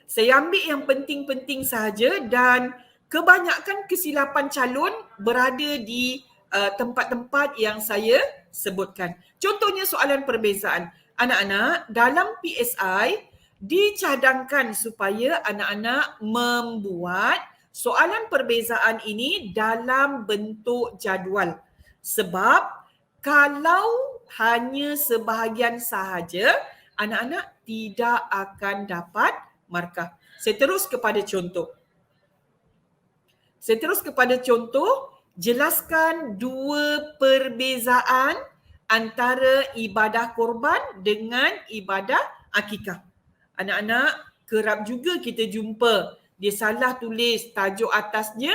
[SPEAKER 2] Saya ambil yang penting-penting sahaja dan kebanyakan kesilapan calon berada di tempat-tempat yang saya sebutkan. Contohnya soalan perbezaan. Anak-anak, dalam PSI dicadangkan supaya anak-anak membuat soalan perbezaan ini dalam bentuk jadual. Sebab kalau hanya sebahagian sahaja, anak-anak tidak akan dapat markah. Saya terus kepada contoh. Jelaskan 2 perbezaan antara ibadah korban dengan ibadah akikah. Anak-anak, kerap juga kita jumpa dia salah tulis tajuk atasnya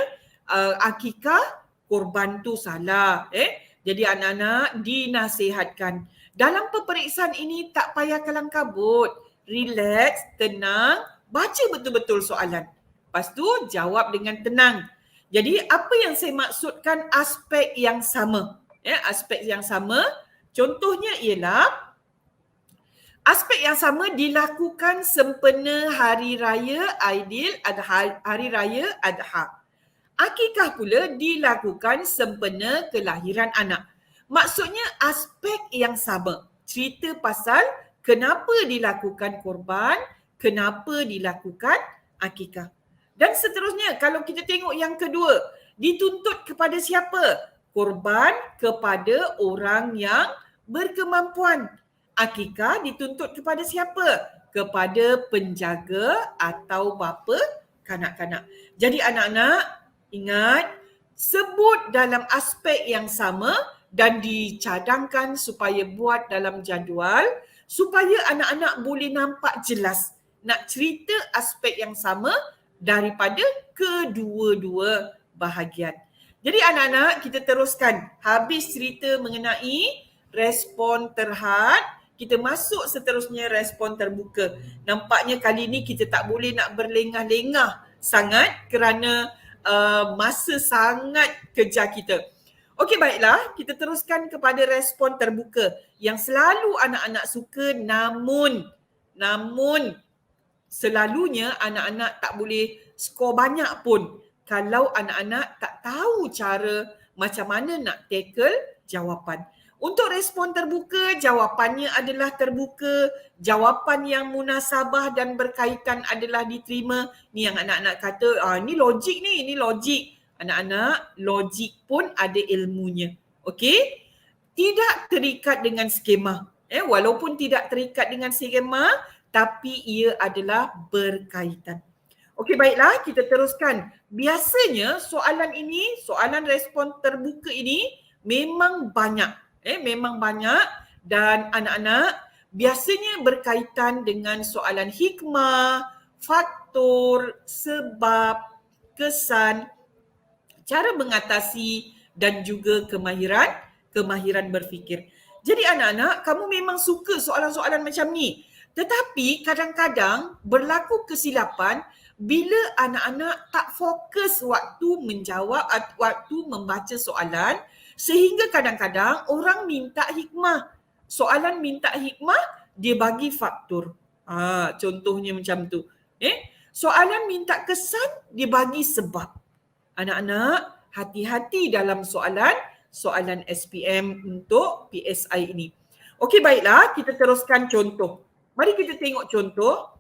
[SPEAKER 2] akikah, korban tu salah. Jadi anak-anak dinasihatkan. Dalam peperiksaan ini tak payah kalang kabut. Relax, tenang, baca betul-betul soalan. Lepas tu jawab dengan tenang. Jadi apa yang saya maksudkan aspek yang sama? Aspek yang sama, contohnya ialah aspek yang sama dilakukan sempena Hari Raya Adha. Akikah pula dilakukan sempena kelahiran anak. Maksudnya aspek yang sama. Cerita pasal kenapa dilakukan korban, kenapa dilakukan akikah. Dan seterusnya, kalau kita tengok yang kedua, dituntut kepada siapa? Korban kepada orang yang berkemampuan. Akikah dituntut kepada siapa? Kepada penjaga atau bapa kanak-kanak. Jadi anak-anak, ingat, sebut dalam aspek yang sama dan dicadangkan supaya buat dalam jadual supaya anak-anak boleh nampak jelas nak cerita aspek yang sama daripada kedua-dua bahagian. Jadi anak-anak, kita teruskan. Habis cerita mengenai respon terhad, kita masuk seterusnya respon terbuka. Nampaknya kali ni kita tak boleh nak berlengah-lengah sangat kerana masa sangat kejar kita. Okey, baiklah, kita teruskan kepada respon terbuka yang selalu anak-anak suka, namun selalunya anak-anak tak boleh skor banyak pun kalau anak-anak tak tahu cara macam mana nak tackle jawapan. Untuk respon terbuka, jawapannya adalah terbuka, jawapan yang munasabah dan berkaitan adalah diterima. Ni yang anak-anak kata, ni logik ni logik. Anak-anak, logik pun ada ilmunya. Okey? Tidak terikat dengan skema. Walaupun tidak terikat dengan skema, tapi ia adalah berkaitan. Okey, baiklah, kita teruskan. Biasanya soalan ini, soalan respon terbuka ini memang banyak. Memang banyak Dan anak-anak biasanya berkaitan dengan soalan hikmah, faktor, sebab, kesan, cara mengatasi dan juga kemahiran berfikir. Jadi anak-anak, kamu memang suka soalan-soalan macam ni. Tetapi kadang-kadang berlaku kesilapan bila anak-anak tak fokus waktu menjawab atau waktu membaca soalan, sehingga kadang-kadang orang minta hikmah. Soalan minta hikmah, dia bagi faktor. Contohnya macam tu. Soalan minta kesan, dia bagi sebab. Anak-anak, hati-hati dalam soalan SPM untuk PSI ini. Okey, baiklah, kita teruskan contoh. Mari kita tengok contoh.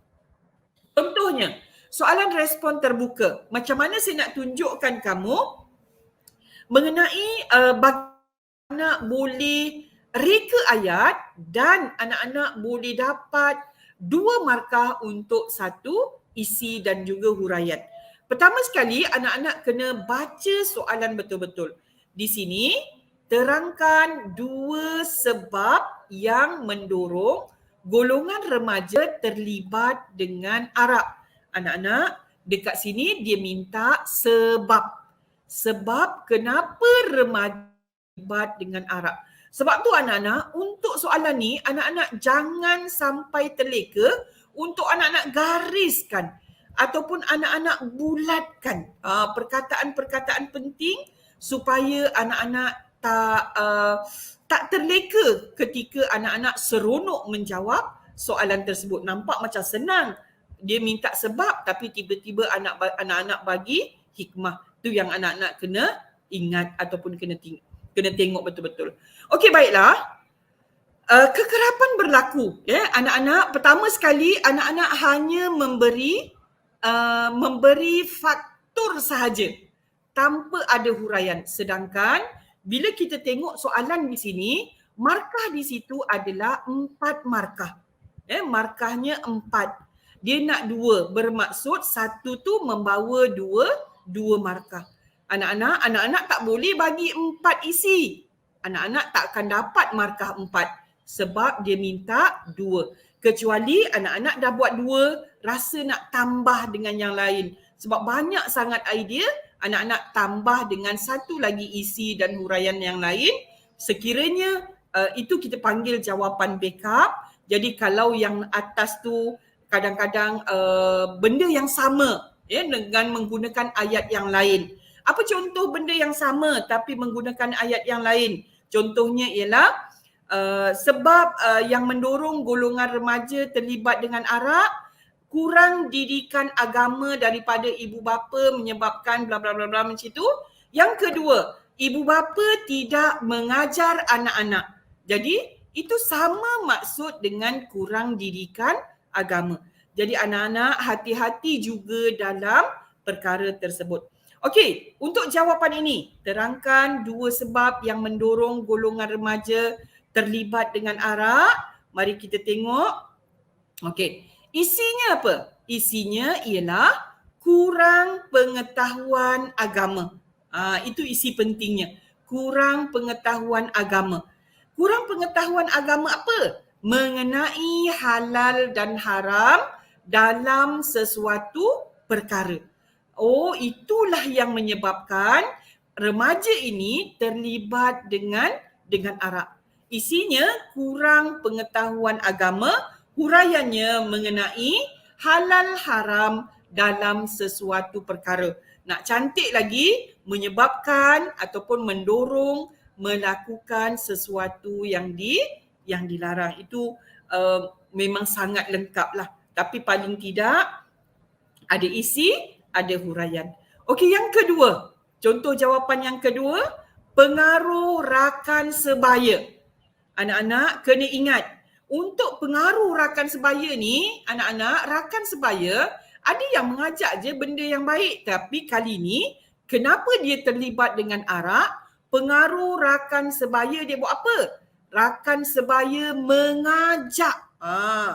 [SPEAKER 2] Contohnya, soalan respon terbuka. Macam mana saya nak tunjukkan kamu mengenai bagaimana boleh reka ayat dan anak-anak boleh dapat 2 markah untuk satu isi dan juga huraian. Pertama sekali, anak-anak kena baca soalan betul-betul. Di sini, terangkan 2 sebab yang mendorong golongan remaja terlibat dengan Arab. Anak-anak, dekat sini dia minta sebab. Sebab kenapa remaja terlibat dengan Arab. Sebab tu anak-anak, untuk soalan ni, anak-anak jangan sampai terleka untuk anak-anak gariskan ataupun anak-anak bulatkan perkataan-perkataan penting supaya anak-anak tak terleka ketika anak-anak seronok menjawab soalan tersebut. Nampak macam senang. Dia minta sebab tapi tiba-tiba anak-anak bagi hikmah. Tu yang anak-anak kena ingat ataupun kena tengok betul-betul. Okey, baiklah. Kekerapan berlaku. Anak-anak, pertama sekali anak-anak hanya memberi faktor sahaja tanpa ada huraian. Sedangkan bila kita tengok soalan di sini, markah di situ adalah 4 markah. Markahnya 4. Dia nak 2, bermaksud satu tu membawa 2 markah. Anak-anak tak boleh bagi 4 isi. Anak-anak tak akan dapat markah 4 sebab dia minta 2. Kecuali anak-anak dah buat 2, rasa nak tambah dengan yang lain. Sebab banyak sangat idea, anak-anak tambah dengan satu lagi isi dan huraian yang lain. Sekiranya itu kita panggil jawapan backup. Jadi kalau yang atas tu kadang-kadang benda yang sama dengan menggunakan ayat yang lain. Apa contoh benda yang sama tapi menggunakan ayat yang lain? Contohnya ialah sebab yang mendorong golongan remaja terlibat dengan arak, kurang didikan agama daripada ibu bapa menyebabkan bla bla bla bla macam itu. Yang kedua, ibu bapa tidak mengajar anak-anak. Jadi itu sama maksud dengan kurang didikan agama. Jadi anak-anak hati-hati juga dalam perkara tersebut. Okey, untuk jawapan ini, terangkan 2 sebab yang mendorong golongan remaja terlibat dengan arak. Mari kita tengok. Okey, isinya apa? Isinya ialah kurang pengetahuan agama. Itu isi pentingnya. Kurang pengetahuan agama. Kurang pengetahuan agama apa? Mengenai halal dan haram dalam sesuatu perkara. Oh, itulah yang menyebabkan remaja ini terlibat dengan arak. Isinya kurang pengetahuan agama, huraiannya mengenai halal haram dalam sesuatu perkara. Nak cantik lagi, menyebabkan ataupun mendorong melakukan sesuatu yang dilarang. Itu memang sangat lengkap lah. Tapi paling tidak ada isi, ada huraian. Okey, yang kedua. Contoh jawapan yang kedua, pengaruh rakan sebaya. Anak-anak kena ingat, untuk pengaruh rakan sebaya ni, anak-anak, rakan sebaya ada yang mengajak je benda yang baik. Tapi kali ni, kenapa dia terlibat dengan arak? Pengaruh rakan sebaya dia buat apa? Rakan sebaya mengajak.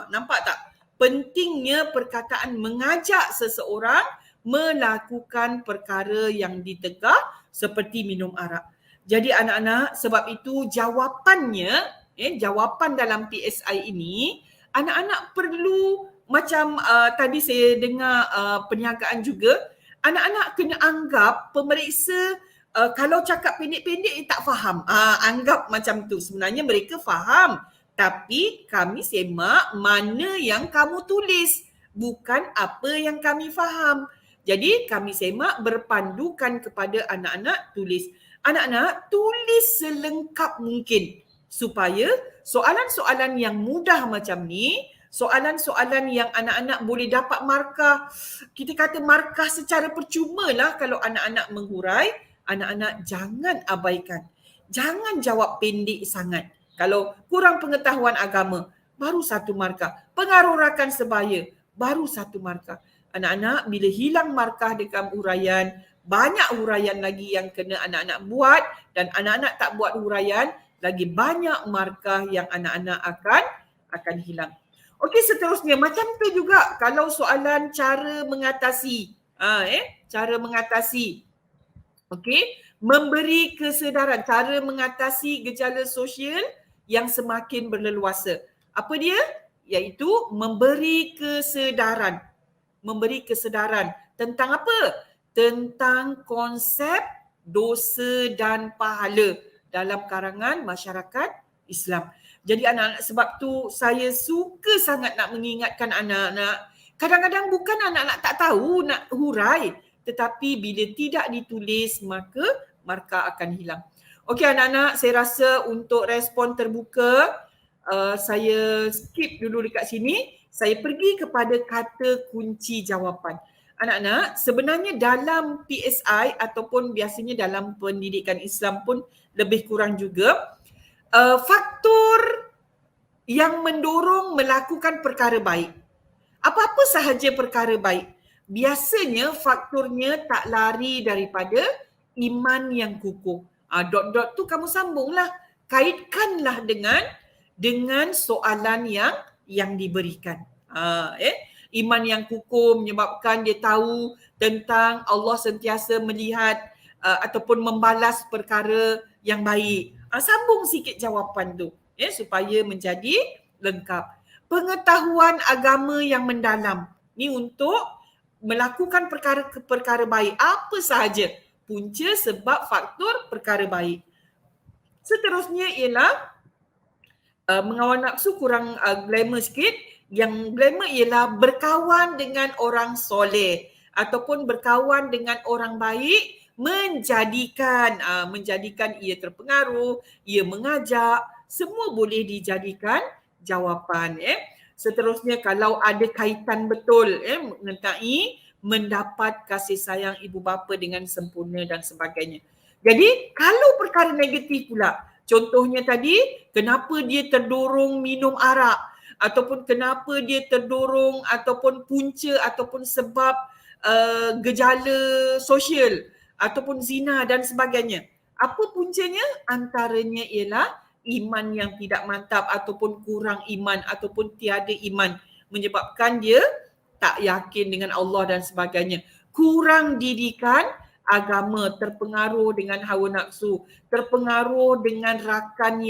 [SPEAKER 2] Nampak tak? Pentingnya perkataan mengajak seseorang melakukan perkara yang ditegah seperti minum arak. Jadi anak-anak, sebab itu jawapannya jawapan dalam PSI ini, anak-anak perlu macam tadi saya dengar perniagaan juga, anak-anak kena anggap pemeriksa kalau cakap pendek-pendek tak faham. Anggap macam tu. Sebenarnya mereka faham. Tapi kami semak mana yang kamu tulis. Bukan apa yang kami faham. Jadi kami semak berpandukan kepada anak-anak tulis. Anak-anak tulis selengkap mungkin. Supaya soalan-soalan yang mudah macam ni, soalan-soalan yang anak-anak boleh dapat markah, kita kata markah secara percuma lah kalau anak-anak menghurai, anak-anak jangan abaikan. Jangan jawab pendek sangat. Kalau kurang pengetahuan agama, baru 1 markah. Pengaruh rakan sebaya, baru 1 markah. Anak-anak bila hilang markah dekat huraian, banyak huraian lagi yang kena anak-anak buat dan anak-anak tak buat huraian, lagi banyak markah yang anak-anak akan hilang. Okey, seterusnya macam tu juga kalau soalan cara mengatasi. Cara mengatasi. Okey, memberi kesedaran, cara mengatasi gejala sosial yang semakin berleluasa. Apa dia? Iaitu memberi kesedaran. Memberi kesedaran tentang apa? Tentang konsep dosa dan pahala dalam kalangan masyarakat Islam. Jadi anak-anak, sebab tu saya suka sangat nak mengingatkan anak-anak. Kadang-kadang bukan anak-anak tak tahu nak hurai, tetapi bila tidak ditulis maka markah akan hilang. Okey anak-anak, saya rasa untuk respon terbuka saya skip dulu dekat sini. Saya pergi kepada kata kunci jawapan. Anak-anak, sebenarnya dalam PSI ataupun biasanya dalam pendidikan Islam pun lebih kurang juga, faktor yang mendorong melakukan perkara baik. Apa-apa sahaja perkara baik. Biasanya faktornya tak lari daripada iman yang kukuh. Dot-dot tu kamu sambunglah. Kaitkanlah dengan soalan yang diberikan. Iman yang kukuh menyebabkan dia tahu tentang Allah sentiasa melihat ataupun membalas perkara yang baik. Sambung sikit jawapan tu supaya menjadi lengkap. Pengetahuan agama yang mendalam ni untuk melakukan perkara baik. Apa sahaja punca sebab faktor perkara baik. Seterusnya ialah mengawal nafsu kurang glamour sikit. Yang glamour ialah berkawan dengan orang soleh ataupun berkawan dengan orang baik menjadikan ia terpengaruh, ia mengajak, semua boleh dijadikan jawapan. Seterusnya kalau ada kaitan betul mengenai mendapat kasih sayang ibu bapa dengan sempurna dan sebagainya. Jadi kalau perkara negatif pula, contohnya tadi, kenapa dia terdorong minum arak ataupun kenapa dia terdorong ataupun punca ataupun sebab gejala sosial ataupun zina dan sebagainya. Apa puncanya? Antaranya ialah iman yang tidak mantap ataupun kurang iman ataupun tiada iman menyebabkan dia tak yakin dengan Allah dan sebagainya. Kurang didikan agama, terpengaruh dengan hawa nafsu, terpengaruh dengan rakan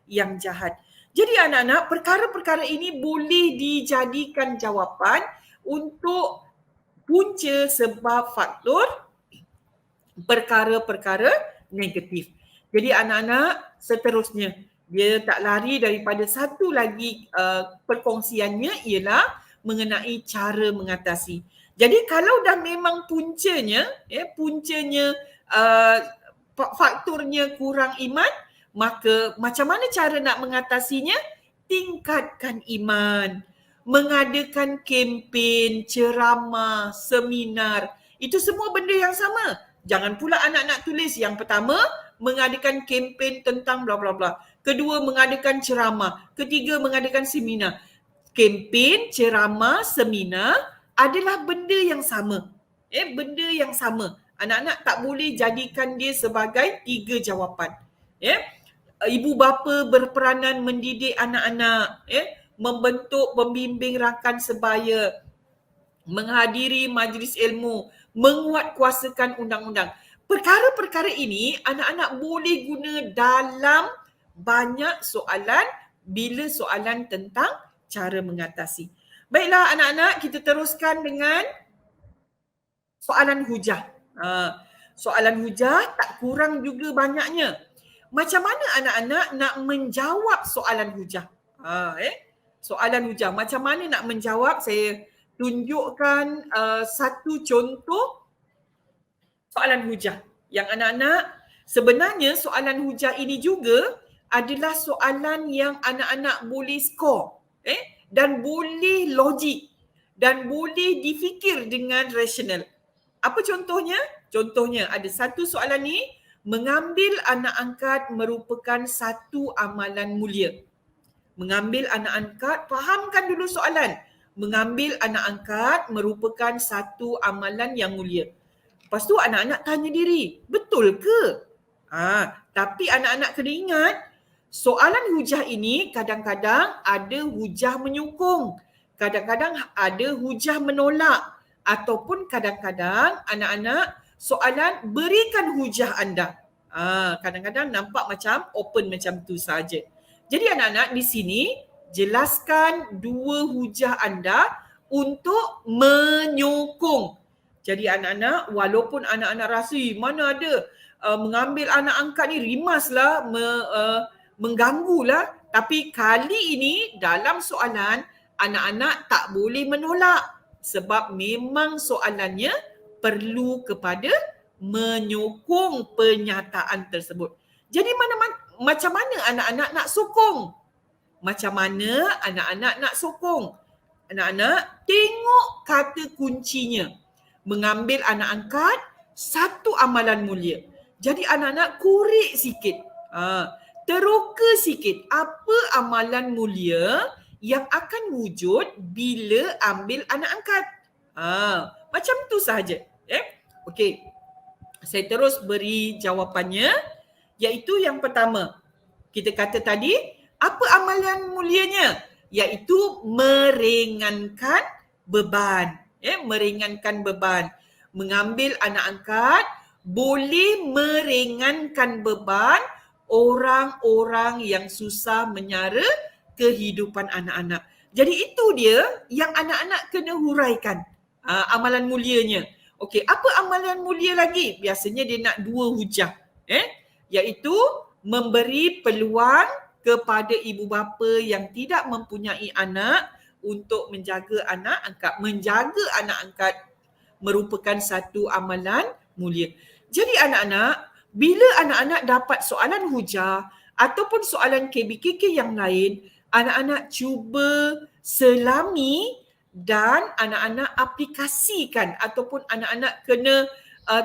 [SPEAKER 2] yang jahat. Jadi anak-anak, perkara-perkara ini boleh dijadikan jawapan untuk punca sebab faktor perkara-perkara negatif. Jadi anak-anak, seterusnya dia tak lari daripada satu lagi perkongsiannya ialah mengenai cara mengatasi. Jadi kalau dah memang puncanya faktornya kurang iman, maka macam mana cara nak mengatasinya? Tingkatkan iman. Mengadakan kempen, ceramah, seminar. Itu semua benda yang sama. Jangan pula anak-anak tulis yang pertama mengadakan kempen tentang bla bla bla. Kedua mengadakan ceramah. Ketiga mengadakan seminar. Kempen, ceramah, seminar adalah benda yang sama. Benda yang sama. Anak-anak tak boleh jadikan dia sebagai 3 jawapan. Ibu bapa berperanan mendidik anak-anak, membentuk pembimbing rakan sebaya, menghadiri majlis ilmu, menguatkuasakan undang-undang. Perkara-perkara ini anak-anak boleh guna dalam banyak soalan bila soalan tentang cara mengatasi. Baiklah anak-anak, kita teruskan dengan soalan hujah. Soalan hujah tak kurang juga banyaknya. Macam mana anak-anak nak menjawab soalan hujah? Soalan hujah, macam mana nak menjawab? Saya tunjukkan satu contoh soalan hujah yang anak-anak, sebenarnya soalan hujah ini juga adalah soalan yang anak-anak boleh skor dan boleh logik dan boleh difikir dengan rasional. Apa contohnya? Contohnya ada satu soalan ni, mengambil anak angkat merupakan satu amalan mulia. Mengambil anak angkat, fahamkan dulu soalan. Mengambil anak angkat merupakan satu amalan yang mulia. Lepas tu anak-anak tanya diri, betul ke? Tapi anak-anak kena ingat, soalan hujah ini kadang-kadang ada hujah menyokong, kadang-kadang ada hujah menolak, ataupun kadang-kadang anak-anak soalan berikan hujah anda. Kadang-kadang nampak macam open macam tu saja. Jadi anak-anak di sini jelaskan dua hujah anda untuk menyokong. Jadi anak-anak, walaupun anak-anak rasa mana ada mengambil anak angkat ni rimaslah, mengganggulah, tapi kali ini dalam soalan anak-anak tak boleh menolak sebab memang soalannya perlu kepada menyokong pernyataan tersebut. Jadi macam mana anak-anak nak sokong? Macam mana anak-anak nak sokong? Anak-anak tengok kata kuncinya. Mengambil anak angkat, satu amalan mulia. Jadi anak-anak kurik sikit. Teroka sikit. Apa amalan mulia yang akan wujud bila ambil anak angkat? Macam tu sahaja. Okey. Saya terus beri jawapannya. Iaitu yang pertama. Kita kata tadi, apa amalan mulianya? Iaitu meringankan beban. Meringankan beban. Mengambil anak angkat boleh meringankan beban orang-orang yang susah menyara kehidupan anak-anak. Jadi itu dia yang anak-anak kena huraikan amalan mulianya. Okey, apa amalan mulia lagi? Biasanya dia nak dua hujah. Iaitu memberi peluang kepada ibu bapa yang tidak mempunyai anak untuk menjaga anak angkat. Menjaga anak angkat merupakan satu amalan mulia. Jadi anak-anak, bila anak-anak dapat soalan hujah ataupun soalan KBKK yang lain, anak-anak cuba selami dan anak-anak aplikasikan ataupun anak-anak kena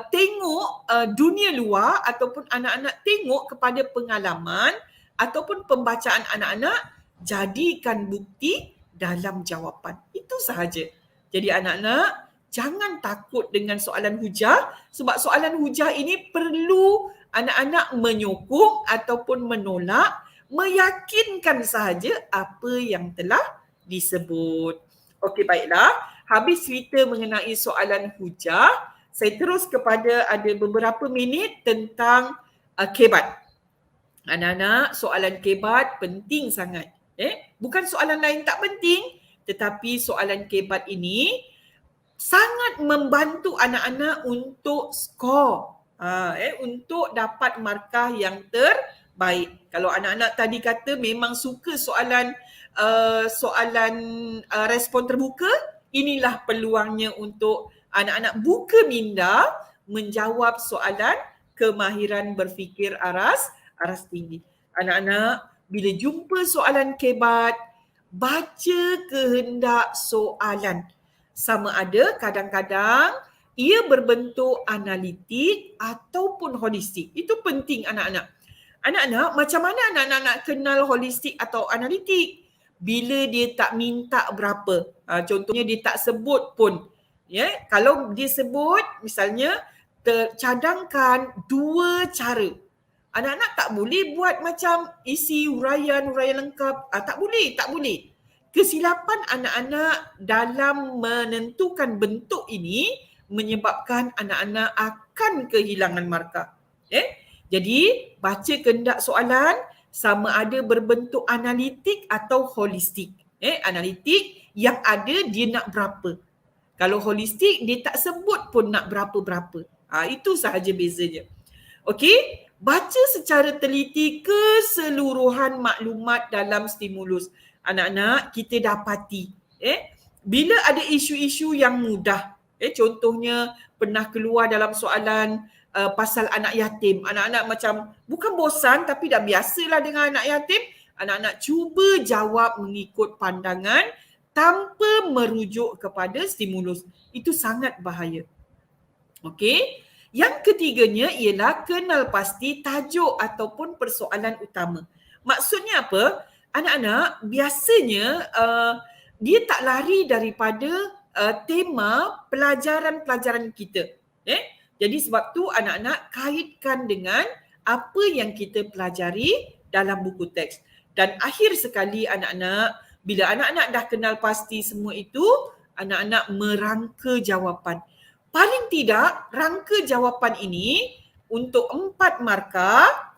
[SPEAKER 2] tengok dunia luar ataupun anak-anak tengok kepada pengalaman ataupun pembacaan anak-anak, jadikan bukti dalam jawapan. Itu sahaja. Jadi anak-anak, jangan takut dengan soalan hujah sebab soalan hujah ini perlu anak-anak menyokong ataupun menolak, meyakinkan sahaja apa yang telah disebut. Okey, baiklah. Habis cerita mengenai soalan hujah, saya terus kepada ada beberapa minit tentang kebat. Anak-anak, soalan kebat penting sangat. Bukan soalan lain tak penting, tetapi soalan kebat ini sangat membantu anak-anak untuk skor, untuk dapat markah yang terbaik. Kalau anak-anak tadi kata memang suka soalan respon terbuka, inilah peluangnya untuk anak-anak buka minda menjawab soalan kemahiran berfikir aras tinggi. Anak-anak, bila jumpa soalan kebat, baca kehendak soalan. Sama ada kadang-kadang ia berbentuk analitik ataupun holistik. Itu penting anak-anak. Anak-anak, macam mana anak-anak nak kenal holistik atau analitik? Bila dia tak minta berapa. Contohnya dia tak sebut pun. Kalau dia sebut, misalnya tercadangkan dua cara. Anak-anak tak boleh buat macam isi huraian lengkap. Tak boleh. Kesilapan anak-anak dalam menentukan bentuk ini menyebabkan anak-anak akan kehilangan markah. Jadi, baca kehendak soalan, sama ada berbentuk analitik atau holistik. Analitik yang ada dia nak berapa. Kalau holistik dia tak sebut pun nak berapa-berapa. Itu sahaja bezanya. Okey, baca secara teliti keseluruhan maklumat dalam stimulus. Anak-anak, kita dapati bila ada isu-isu yang mudah, contohnya pernah keluar dalam soalan pasal anak yatim. Anak-anak macam bukan bosan tapi dah biasalah dengan anak yatim. Anak-anak cuba jawab mengikut pandangan tanpa merujuk kepada stimulus. Itu sangat bahaya. Okey. Yang ketiganya ialah kenal pasti tajuk ataupun persoalan utama. Maksudnya apa? Anak-anak biasanya dia tak lari daripada tema pelajaran-pelajaran kita. Jadi sebab tu anak-anak kaitkan dengan apa yang kita pelajari dalam buku teks. Dan akhir sekali anak-anak, bila anak-anak dah kenal pasti semua itu, anak-anak merangka jawapan. Paling tidak, rangka jawapan ini untuk 4 markah.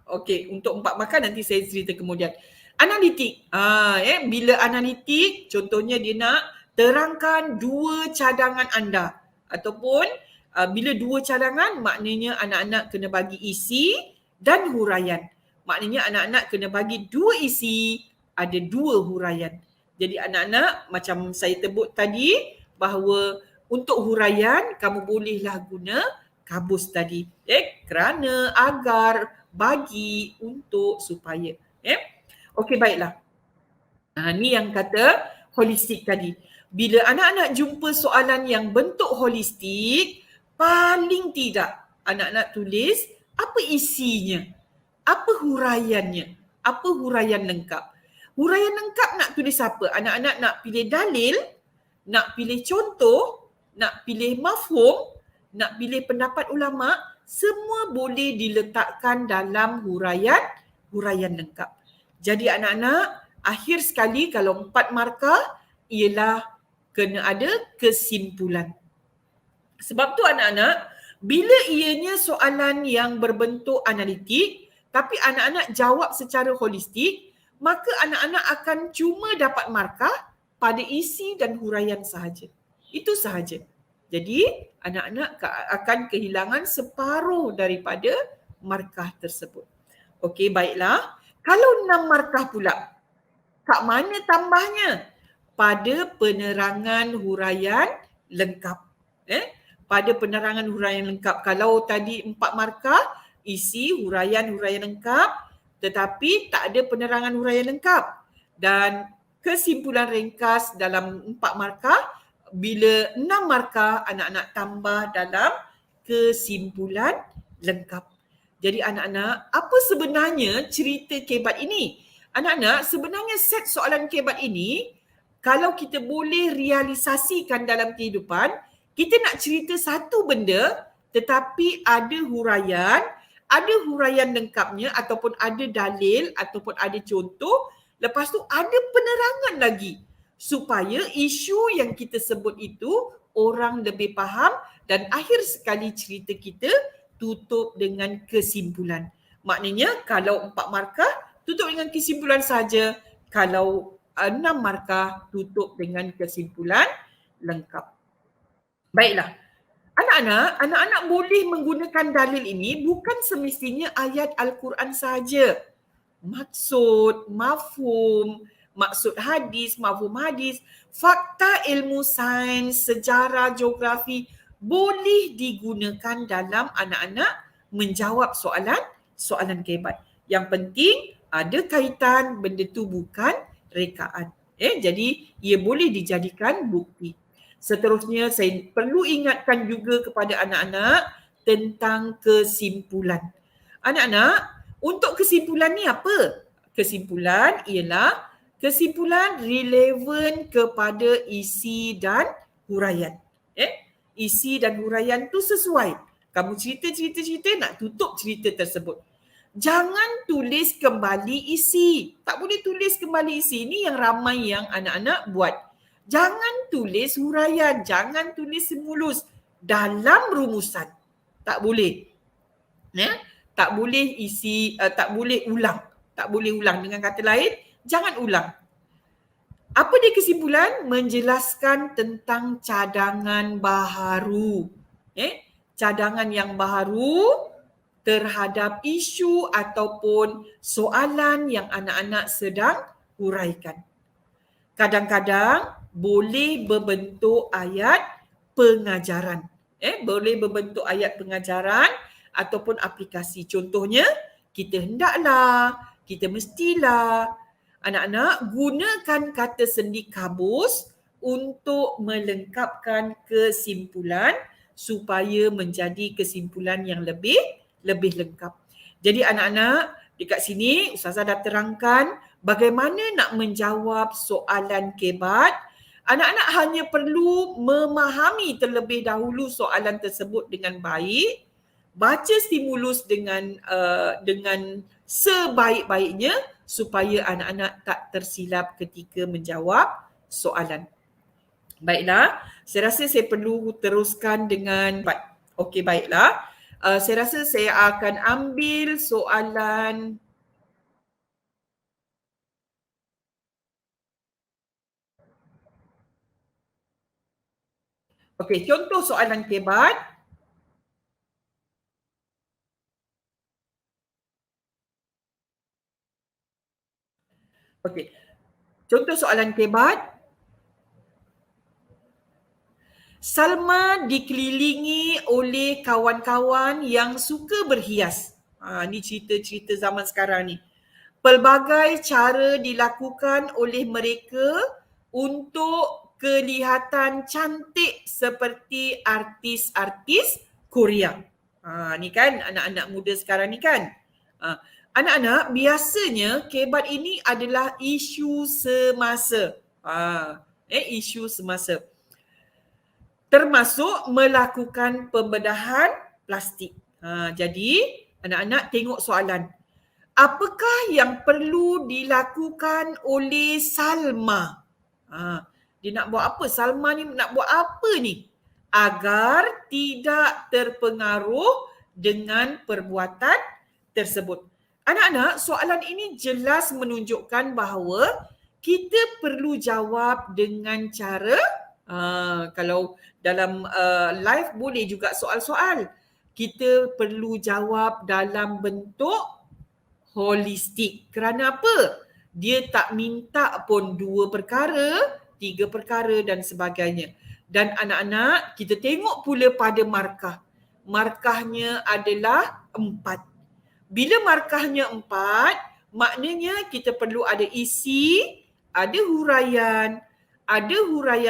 [SPEAKER 2] Okey, untuk 4 markah nanti saya cerita kemudian. Analitik. Bila analitik, contohnya dia nak terangkan 2 cadangan anda. Ataupun bila 2 cadangan, maknanya anak-anak kena bagi isi dan huraian. Maknanya anak-anak kena bagi 2 isi, ada 2 huraian. Jadi anak-anak, macam saya sebut tadi, bahawa untuk huraian kamu bolehlah guna kabus tadi. Kerana, agar, bagi, untuk, supaya. Okey, baiklah. Ni yang kata holistik tadi. Bila anak-anak jumpa soalan yang bentuk holistik, paling tidak anak-anak tulis apa isinya, apa huraiannya, apa huraian lengkap. Huraian lengkap nak tulis apa? Anak-anak nak pilih dalil, nak pilih contoh, nak pilih mafhum, nak pilih pendapat ulama, semua boleh diletakkan dalam huraian lengkap. Jadi anak-anak, akhir sekali kalau 4 markah ialah kena ada kesimpulan. Sebab tu anak-anak, bila ianya soalan yang berbentuk analitik, tapi anak-anak jawab secara holistik, maka anak-anak akan cuma dapat markah pada isi dan huraian sahaja. Itu sahaja. Jadi, anak-anak akan kehilangan separuh daripada markah tersebut. Okey, baiklah. Kalau 6 markah pula, kat mana tambahnya? Pada penerangan huraian lengkap. Pada penerangan huraian lengkap. Kalau tadi 4 markah, isi huraian lengkap, tetapi tak ada penerangan huraian lengkap. Dan kesimpulan ringkas dalam 4 markah, bila 6 markah anak-anak tambah dalam kesimpulan lengkap. Jadi anak-anak, apa sebenarnya cerita kebat ini? Anak-anak, sebenarnya set soalan kebat ini, kalau kita boleh realisasikan dalam kehidupan, kita nak cerita satu benda tetapi ada huraian lengkapnya ataupun ada dalil ataupun ada contoh, lepas tu ada penerangan lagi supaya isu yang kita sebut itu orang lebih faham dan akhir sekali cerita kita tutup dengan kesimpulan. Maknanya kalau 4 markah tutup dengan kesimpulan saja, kalau 6 markah tutup dengan kesimpulan lengkap. Baiklah. Anak-anak boleh menggunakan dalil ini bukan semestinya ayat Al-Quran sahaja. Maksud, mafhum, maksud hadis, mafhum hadis, fakta ilmu sains, sejarah, geografi boleh digunakan dalam anak-anak menjawab soalan kebat. Yang penting ada kaitan, benda tu bukan rekaan. Jadi ia boleh dijadikan bukti. Seterusnya saya perlu ingatkan juga kepada anak-anak tentang kesimpulan. Anak-anak, untuk kesimpulan ni apa? Kesimpulan ialah kesimpulan relevan kepada isi dan huraian. Isi dan huraian tu sesuai. Kamu cerita nak tutup cerita tersebut. Jangan tulis kembali isi. Tak boleh tulis kembali isi. Ini yang ramai yang anak-anak buat. Jangan tulis huraian, jangan tulis stimulus dalam rumusan. Tak boleh. tak boleh tak boleh ulang. Tak boleh ulang. Dengan kata lain, jangan ulang. Apa dia kesimpulan? Menjelaskan tentang cadangan baharu. Cadangan yang baharu terhadap isu ataupun soalan yang anak-anak sedang huraikan. Kadang-kadang boleh berbentuk ayat pengajaran. Boleh berbentuk ayat pengajaran ataupun aplikasi. Contohnya, kita hendaklah, kita mestilah. Anak-anak gunakan kata sendi kabus untuk melengkapkan kesimpulan supaya menjadi kesimpulan yang lebih lengkap. Jadi anak-anak, dekat sini Ustazah dah terangkan bagaimana nak menjawab soalan kebat. Anak-anak hanya perlu memahami terlebih dahulu soalan tersebut dengan baik, baca stimulus dengan sebaik-baiknya supaya anak-anak tak tersilap ketika menjawab soalan. Baiklah, saya rasa saya perlu teruskan dengan okey, baiklah. Saya rasa saya akan ambil soalan okey, contoh soalan kebat. Okey. Contoh soalan kebat. Salma dikelilingi oleh kawan-kawan yang suka berhias. Ni cerita-cerita zaman sekarang ni. Pelbagai cara dilakukan oleh mereka untuk kelihatan cantik seperti artis-artis Korea. Ni kan anak-anak muda sekarang ni kan. Anak-anak, biasanya kebat ini adalah isu semasa. Isu semasa. Termasuk melakukan pembedahan plastik. Jadi, anak-anak tengok soalan. Apakah yang perlu dilakukan oleh Salma? Dia nak buat apa? Salma ni nak buat apa ni? Agar tidak terpengaruh dengan perbuatan tersebut. Anak-anak, soalan ini jelas menunjukkan bahawa kita perlu jawab dengan cara, kalau dalam live boleh juga soal-soal. Kita perlu jawab dalam bentuk holistik. Kerana apa? Dia tak minta pun 2 perkara, 3 perkara dan sebagainya. Dan anak-anak, kita tengok pula pada markah. Markahnya adalah 4. Bila markahnya 4, maknanya kita perlu ada isi, ada huraian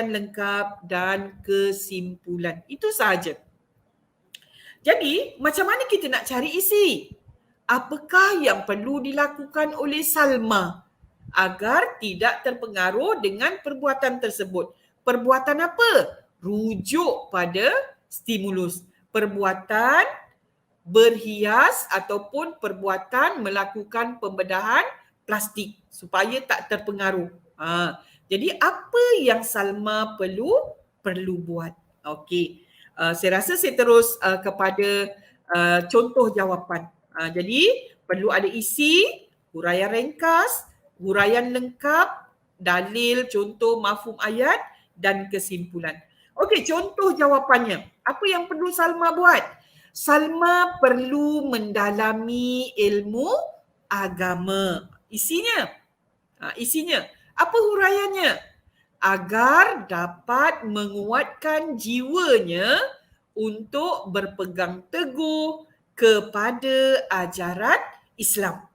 [SPEAKER 2] lengkap dan kesimpulan. Itu sahaja. Jadi, macam mana kita nak cari isi? Apakah yang perlu dilakukan oleh Salma agar tidak terpengaruh dengan perbuatan tersebut? Perbuatan apa? Rujuk pada stimulus. Perbuatan berhias ataupun perbuatan melakukan pembedahan plastik supaya tak terpengaruh. Jadi apa yang Salma perlu buat? Okey. Saya rasa saya terus kepada contoh jawapan. Jadi perlu ada isi, huraian ringkas, huraian lengkap, dalil, contoh, mafhum ayat dan kesimpulan. Okey, contoh jawapannya. Apa yang perlu Salma buat? Salma perlu mendalami ilmu agama. Isinya. Apa huraiannya? Agar dapat menguatkan jiwanya untuk berpegang teguh kepada ajaran Islam.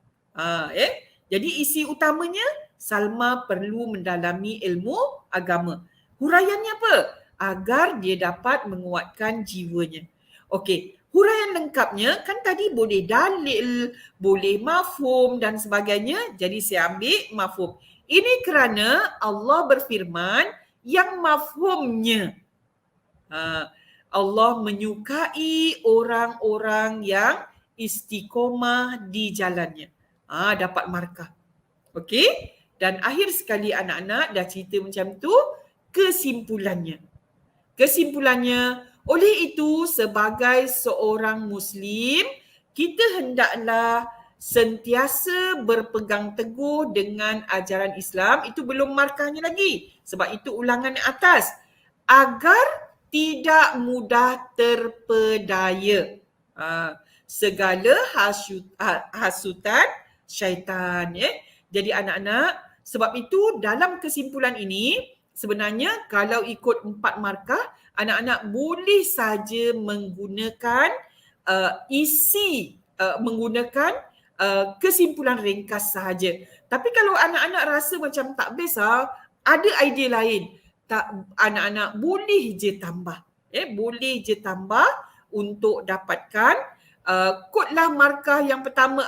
[SPEAKER 2] Jadi isi utamanya, Salma perlu mendalami ilmu agama. Huraiannya apa? Agar dia dapat menguatkan jiwanya. Okey, huraian lengkapnya kan tadi boleh dalil, boleh mafhum dan sebagainya. Jadi saya ambil mafhum. Ini kerana Allah berfirman yang mafhumnya. Allah menyukai orang-orang yang istiqomah di jalannya. Dapat markah. Okey? Dan akhir sekali anak-anak dah cerita macam tu, kesimpulannya. Oleh itu sebagai seorang Muslim, kita hendaklah sentiasa berpegang teguh dengan ajaran Islam. Itu belum markahnya lagi. Sebab itu ulangan atas. Agar tidak mudah terpedaya. Segala hasutan syaitan. Jadi anak-anak, sebab itu dalam kesimpulan ini, sebenarnya kalau ikut 4 markah, anak-anak boleh saja menggunakan menggunakan kesimpulan ringkas sahaja. Tapi kalau anak-anak rasa macam tak best, ada idea lain, anak-anak boleh je tambah. Boleh je tambah untuk dapatkan kodlah markah yang pertama,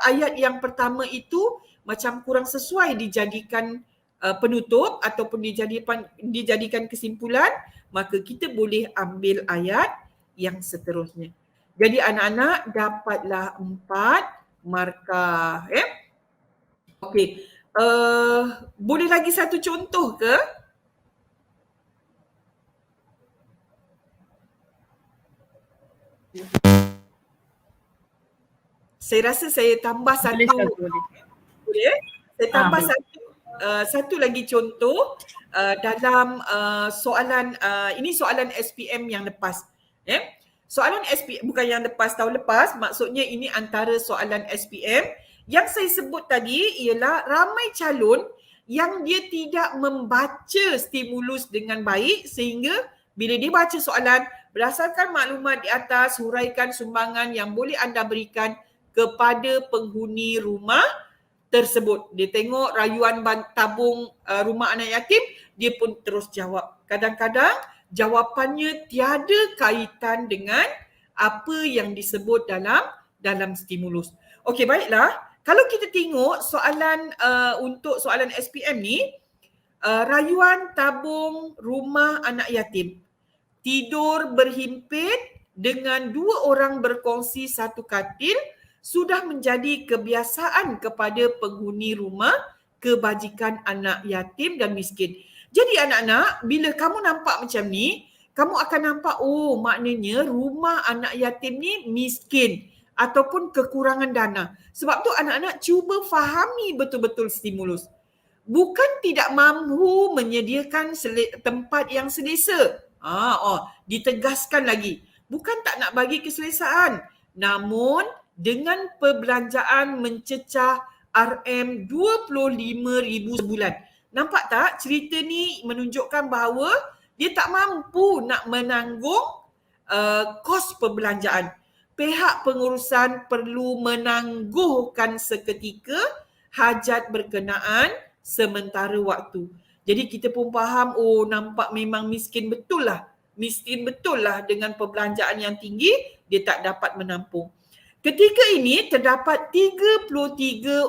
[SPEAKER 2] ayat yang pertama itu macam kurang sesuai dijadikan penutup ataupun dijadikan kesimpulan, maka kita boleh ambil ayat yang seterusnya. Jadi anak-anak dapatlah 4 markah. Okey. Boleh lagi satu contoh ke? Saya rasa saya tambah satu. Boleh? Saya tambah satu lagi contoh dalam soalan, ini soalan SPM yang lepas. Soalan SPM, bukan yang lepas, tahun lepas, maksudnya ini antara soalan SPM. Yang saya sebut tadi ialah ramai calon yang dia tidak membaca stimulus dengan baik, sehingga bila dia baca soalan, berdasarkan maklumat di atas, huraikan sumbangan yang boleh anda berikan kepada penghuni rumah tersebut. Dia tengok rayuan tabung rumah anak yatim, dia pun terus jawab. Kadang-kadang jawapannya tiada kaitan dengan apa yang disebut dalam stimulus. Okey, baiklah. Kalau kita tengok soalan untuk soalan SPM ni, rayuan tabung rumah anak yatim. Tidur berhimpit dengan 2 orang berkongsi satu katil sudah menjadi kebiasaan kepada penghuni rumah kebajikan anak yatim dan miskin. Jadi anak-anak, bila kamu nampak macam ni, kamu akan nampak, oh maknanya rumah anak yatim ni miskin ataupun kekurangan dana. Sebab tu anak-anak cuba fahami betul-betul stimulus. Bukan tidak mampu menyediakan tempat yang selesa. Ditegaskan lagi. Bukan tak nak bagi keselesaan. Namun dengan perbelanjaan mencecah RM25,000 sebulan. Nampak tak cerita ni menunjukkan bahawa dia tak mampu nak menanggung kos perbelanjaan. Pihak pengurusan perlu menangguhkan seketika hajat berkenaan sementara waktu. Jadi kita pun faham, oh nampak memang miskin betul lah. Miskin betul lah dengan perbelanjaan yang tinggi, dia tak dapat menampung. Ketika ini terdapat 33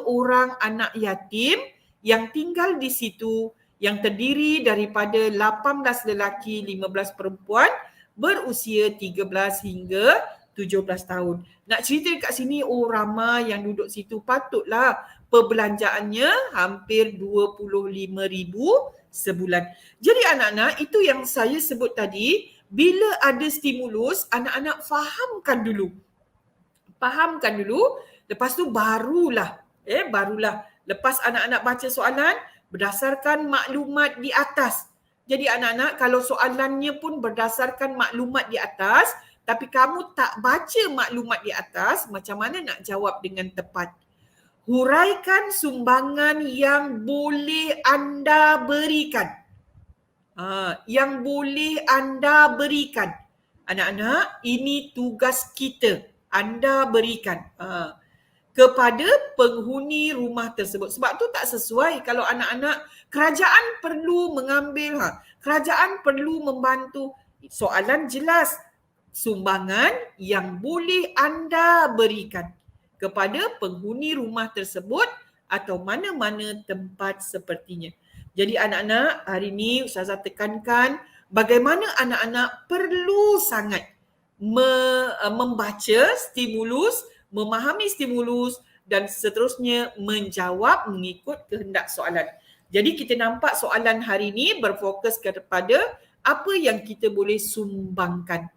[SPEAKER 2] orang anak yatim yang tinggal di situ yang terdiri daripada 18 lelaki, 15 perempuan berusia 13 hingga 17 tahun. Nak cerita kat sini, oh ramai yang duduk situ, patutlah perbelanjaannya hampir 25,000 sebulan. Jadi anak-anak, itu yang saya sebut tadi, bila ada stimulus, anak-anak fahamkan dulu. Lepas tu barulah lepas anak-anak baca soalan berdasarkan maklumat di atas. Jadi anak-anak, kalau soalannya pun berdasarkan maklumat di atas, tapi kamu tak baca maklumat di atas, macam mana nak jawab dengan tepat? Huraikan sumbangan yang boleh anda berikan. Yang boleh anda berikan. Anak-anak, ini tugas kita. Anda berikan kepada penghuni rumah tersebut. Sebab tu tak sesuai kalau anak-anak, kerajaan perlu mengambil, kerajaan perlu membantu. Soalan jelas, sumbangan yang boleh anda berikan kepada penghuni rumah tersebut atau mana-mana tempat sepertinya. Jadi anak-anak, hari ini Ustazah tekankan bagaimana anak-anak perlu sangat membaca stimulus, memahami stimulus dan seterusnya menjawab mengikut kehendak soalan. Jadi kita nampak soalan hari ini berfokus kepada apa yang kita boleh sumbangkan.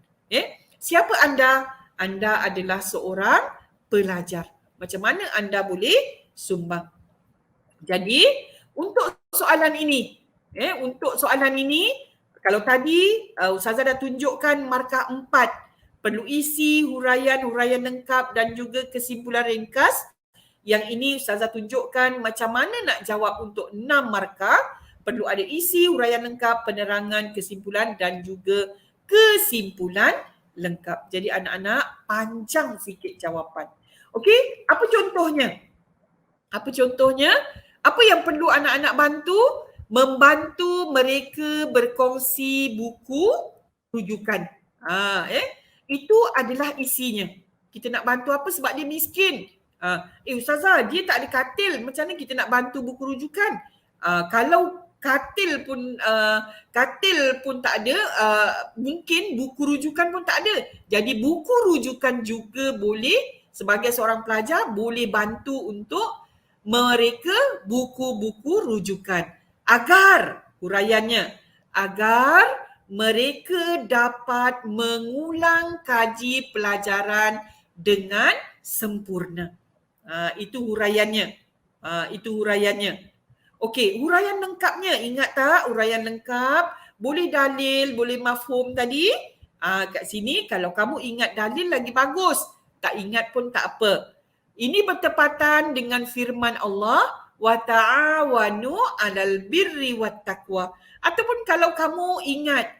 [SPEAKER 2] Siapa anda? anda adalah seorang pelajar. Macam mana anda boleh sumbang? Jadi untuk soalan ini, kalau tadi Ustazah dah tunjukkan markah 4, perlu isi huraian lengkap dan juga kesimpulan ringkas. Yang ini Ustazah tunjukkan macam mana nak jawab untuk 6 markah. Perlu ada isi huraian lengkap, penerangan, kesimpulan dan juga kesimpulan lengkap. Jadi anak-anak panjang sikit jawapan. Okey, apa contohnya? Apa yang perlu anak-anak bantu? Membantu mereka berkongsi buku rujukan. Itu adalah isinya. Kita nak bantu apa sebab dia miskin. Ustazah, dia tak ada katil. Macam mana kita nak bantu buku rujukan? Kalau katil pun tak ada, mungkin buku rujukan pun tak ada. Jadi buku rujukan juga boleh, sebagai seorang pelajar, boleh bantu untuk mereka buku-buku rujukan. Agar, huraiannya, agar mereka dapat mengulang kaji pelajaran dengan sempurna. Itu huraiannya. Okey, huraian lengkapnya. Ingat tak huraian lengkap? Boleh dalil, boleh mafhum tadi. Kat sini kalau kamu ingat dalil lagi bagus. Tak ingat pun tak apa. Ini bertepatan dengan firman Allah, wa ta'awanu 'alal birri wat taqwa. Ataupun kalau kamu ingat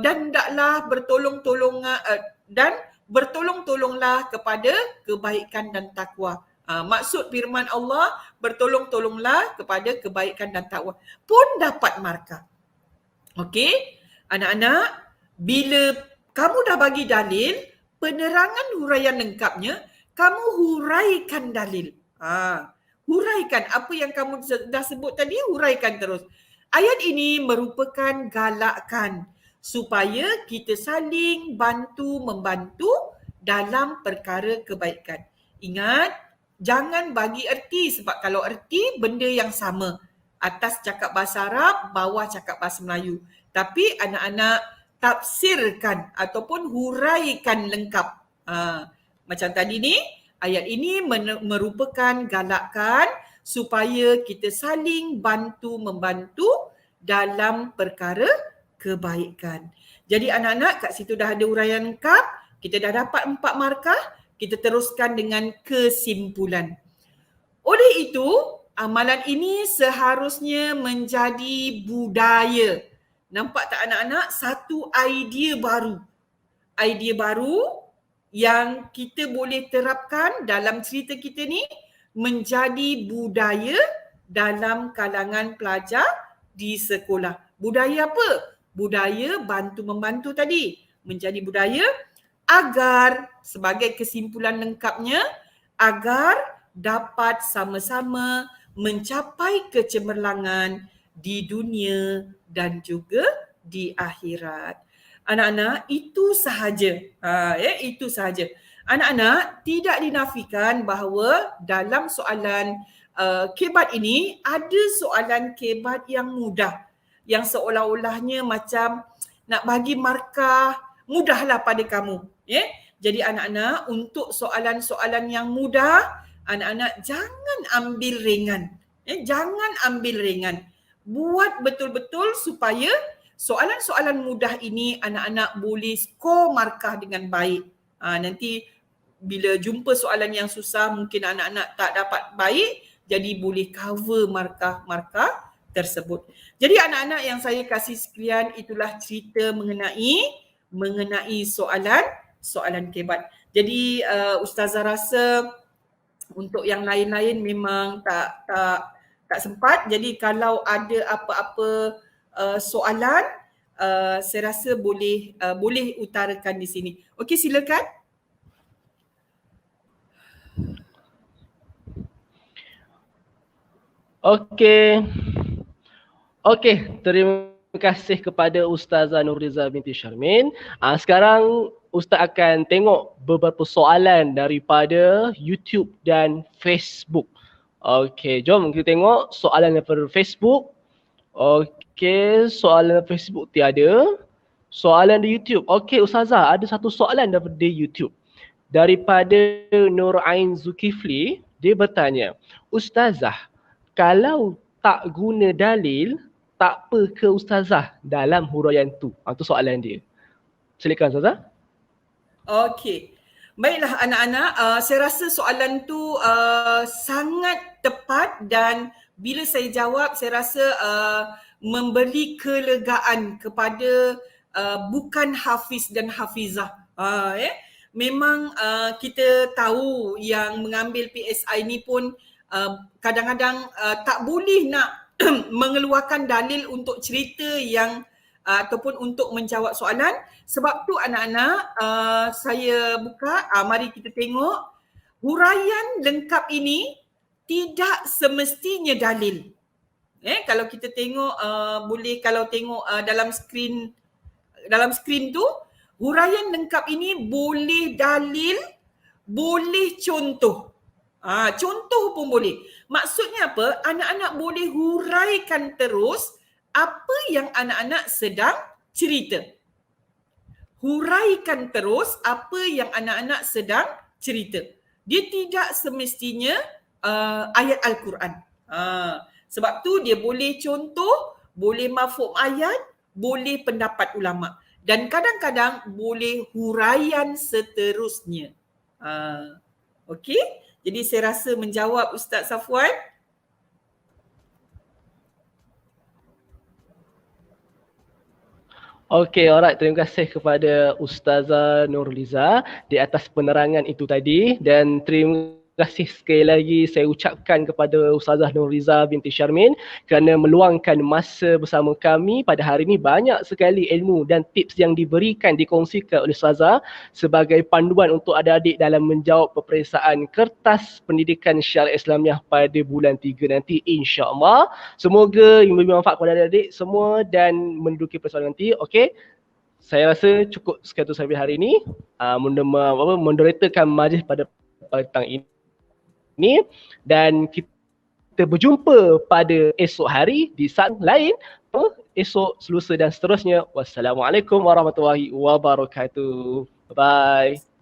[SPEAKER 2] dan hendaklah bertolong-tolonglah kepada kebaikan dan takwa. Maksud firman Allah, bertolong-tolonglah kepada kebaikan dan takwa pun dapat markah. Okey, anak-anak, bila kamu dah bagi dalil, penerangan huraian lengkapnya, kamu huraikan dalil. Huraikan apa yang kamu dah sebut tadi, huraikan terus. Ayat ini merupakan galakan supaya kita saling bantu-membantu dalam perkara kebaikan. Ingat, jangan bagi erti sebab kalau erti benda yang sama. Atas cakap bahasa Arab, bawah cakap bahasa Melayu. Tapi anak-anak tafsirkan ataupun huraikan lengkap. Macam tadi ni, ayat ini merupakan galakan supaya kita saling bantu-membantu dalam perkara kebaikan. Jadi anak-anak, kat situ dah ada huraian lengkap, kita dah dapat 4 markah, kita teruskan dengan kesimpulan. Oleh itu, amalan ini seharusnya menjadi budaya. Nampak tak anak-anak? Satu idea baru. Idea baru yang kita boleh terapkan dalam cerita kita ni menjadi budaya dalam kalangan pelajar di sekolah. Budaya apa? Budaya bantu-membantu tadi. Menjadi budaya agar, sebagai kesimpulan lengkapnya, agar dapat sama-sama mencapai kecemerlangan di dunia dan juga di akhirat. Anak-anak, itu sahaja. Itu sahaja. Anak-anak, tidak dinafikan bahawa dalam soalan kebat ini ada soalan kebat yang mudah, yang seolah-olahnya macam nak bagi markah mudahlah pada kamu. Jadi anak-anak, untuk soalan-soalan yang mudah, anak-anak jangan ambil ringan. Jangan ambil ringan. Buat betul-betul supaya soalan-soalan mudah ini anak-anak boleh skor markah dengan baik. Nanti bila jumpa soalan yang susah, mungkin anak-anak tak dapat baik, jadi boleh cover markah-markah tersebut. Jadi anak-anak yang saya kasih sekalian, itulah cerita mengenai soalan kebat. Jadi Ustazah rasa untuk yang lain-lain memang tak sempat. Jadi kalau ada apa-apa soalan, saya rasa boleh utarakan di sini. Okey, silakan.
[SPEAKER 1] Okey, terima kasih kepada Ustazah Nurriza binti Syarmin. Sekarang Ustaz akan tengok beberapa soalan daripada YouTube dan Facebook. Okey, jom kita tengok soalan daripada Facebook. Okey, soalan Facebook tiada. Soalan di YouTube. Okey Ustazah, ada satu soalan daripada YouTube. daripada Nur Ain Zulkifli, dia bertanya, Ustazah, kalau tak guna dalil, tak apa ke Ustazah dalam huraian tu? Itu soalan dia. Silakan Ustazah.
[SPEAKER 2] Okey. Baiklah anak-anak, saya rasa soalan tu sangat tepat dan bila saya jawab saya rasa memberi kelegaan kepada bukan hafiz dan hafizah. Memang kita tahu yang mengambil PSI ni pun kadang-kadang tak boleh nak mengeluarkan dalil untuk cerita yang ataupun untuk menjawab soalan. Sebab tu anak-anak, saya buka, mari kita tengok. Huraian lengkap ini tidak semestinya dalil. Kalau kita tengok, boleh kalau tengok dalam skrin tu, huraian lengkap ini boleh dalil, boleh contoh. Contoh pun boleh. Maksudnya apa? Anak-anak boleh huraikan terus apa yang anak-anak sedang cerita. Huraikan terus apa yang anak-anak sedang cerita. Dia tidak semestinya ayat Al-Quran. Sebab tu dia boleh contoh, boleh mafhum ayat, boleh pendapat ulama. Dan kadang-kadang boleh huraian seterusnya. Okey? Jadi saya rasa menjawab Ustaz Safwan.
[SPEAKER 1] Okey, alright. Terima kasih kepada Ustazah Nurliza di atas penerangan itu tadi, dan terima kasih sekali lagi saya ucapkan kepada Ustazah Nurliza binti Syarmin kerana meluangkan masa bersama kami pada hari ini. Banyak sekali ilmu dan tips yang diberikan, dikongsikan oleh Ustazah sebagai panduan untuk adik-adik dalam menjawab peperiksaan kertas pendidikan syariah Islamiah pada bulan 3 nanti, insya-Allah. Semoga memberi manfaat kepada adik-adik semua dan menduduki persoalan nanti. Okey. Saya rasa cukup sekian tu sampai hari ini. Moderatorkan majlis pada petang ini, dan kita berjumpa pada esok hari di saat lain, esok, selusa dan seterusnya. Wassalamualaikum warahmatullahi wabarakatuh. Bye.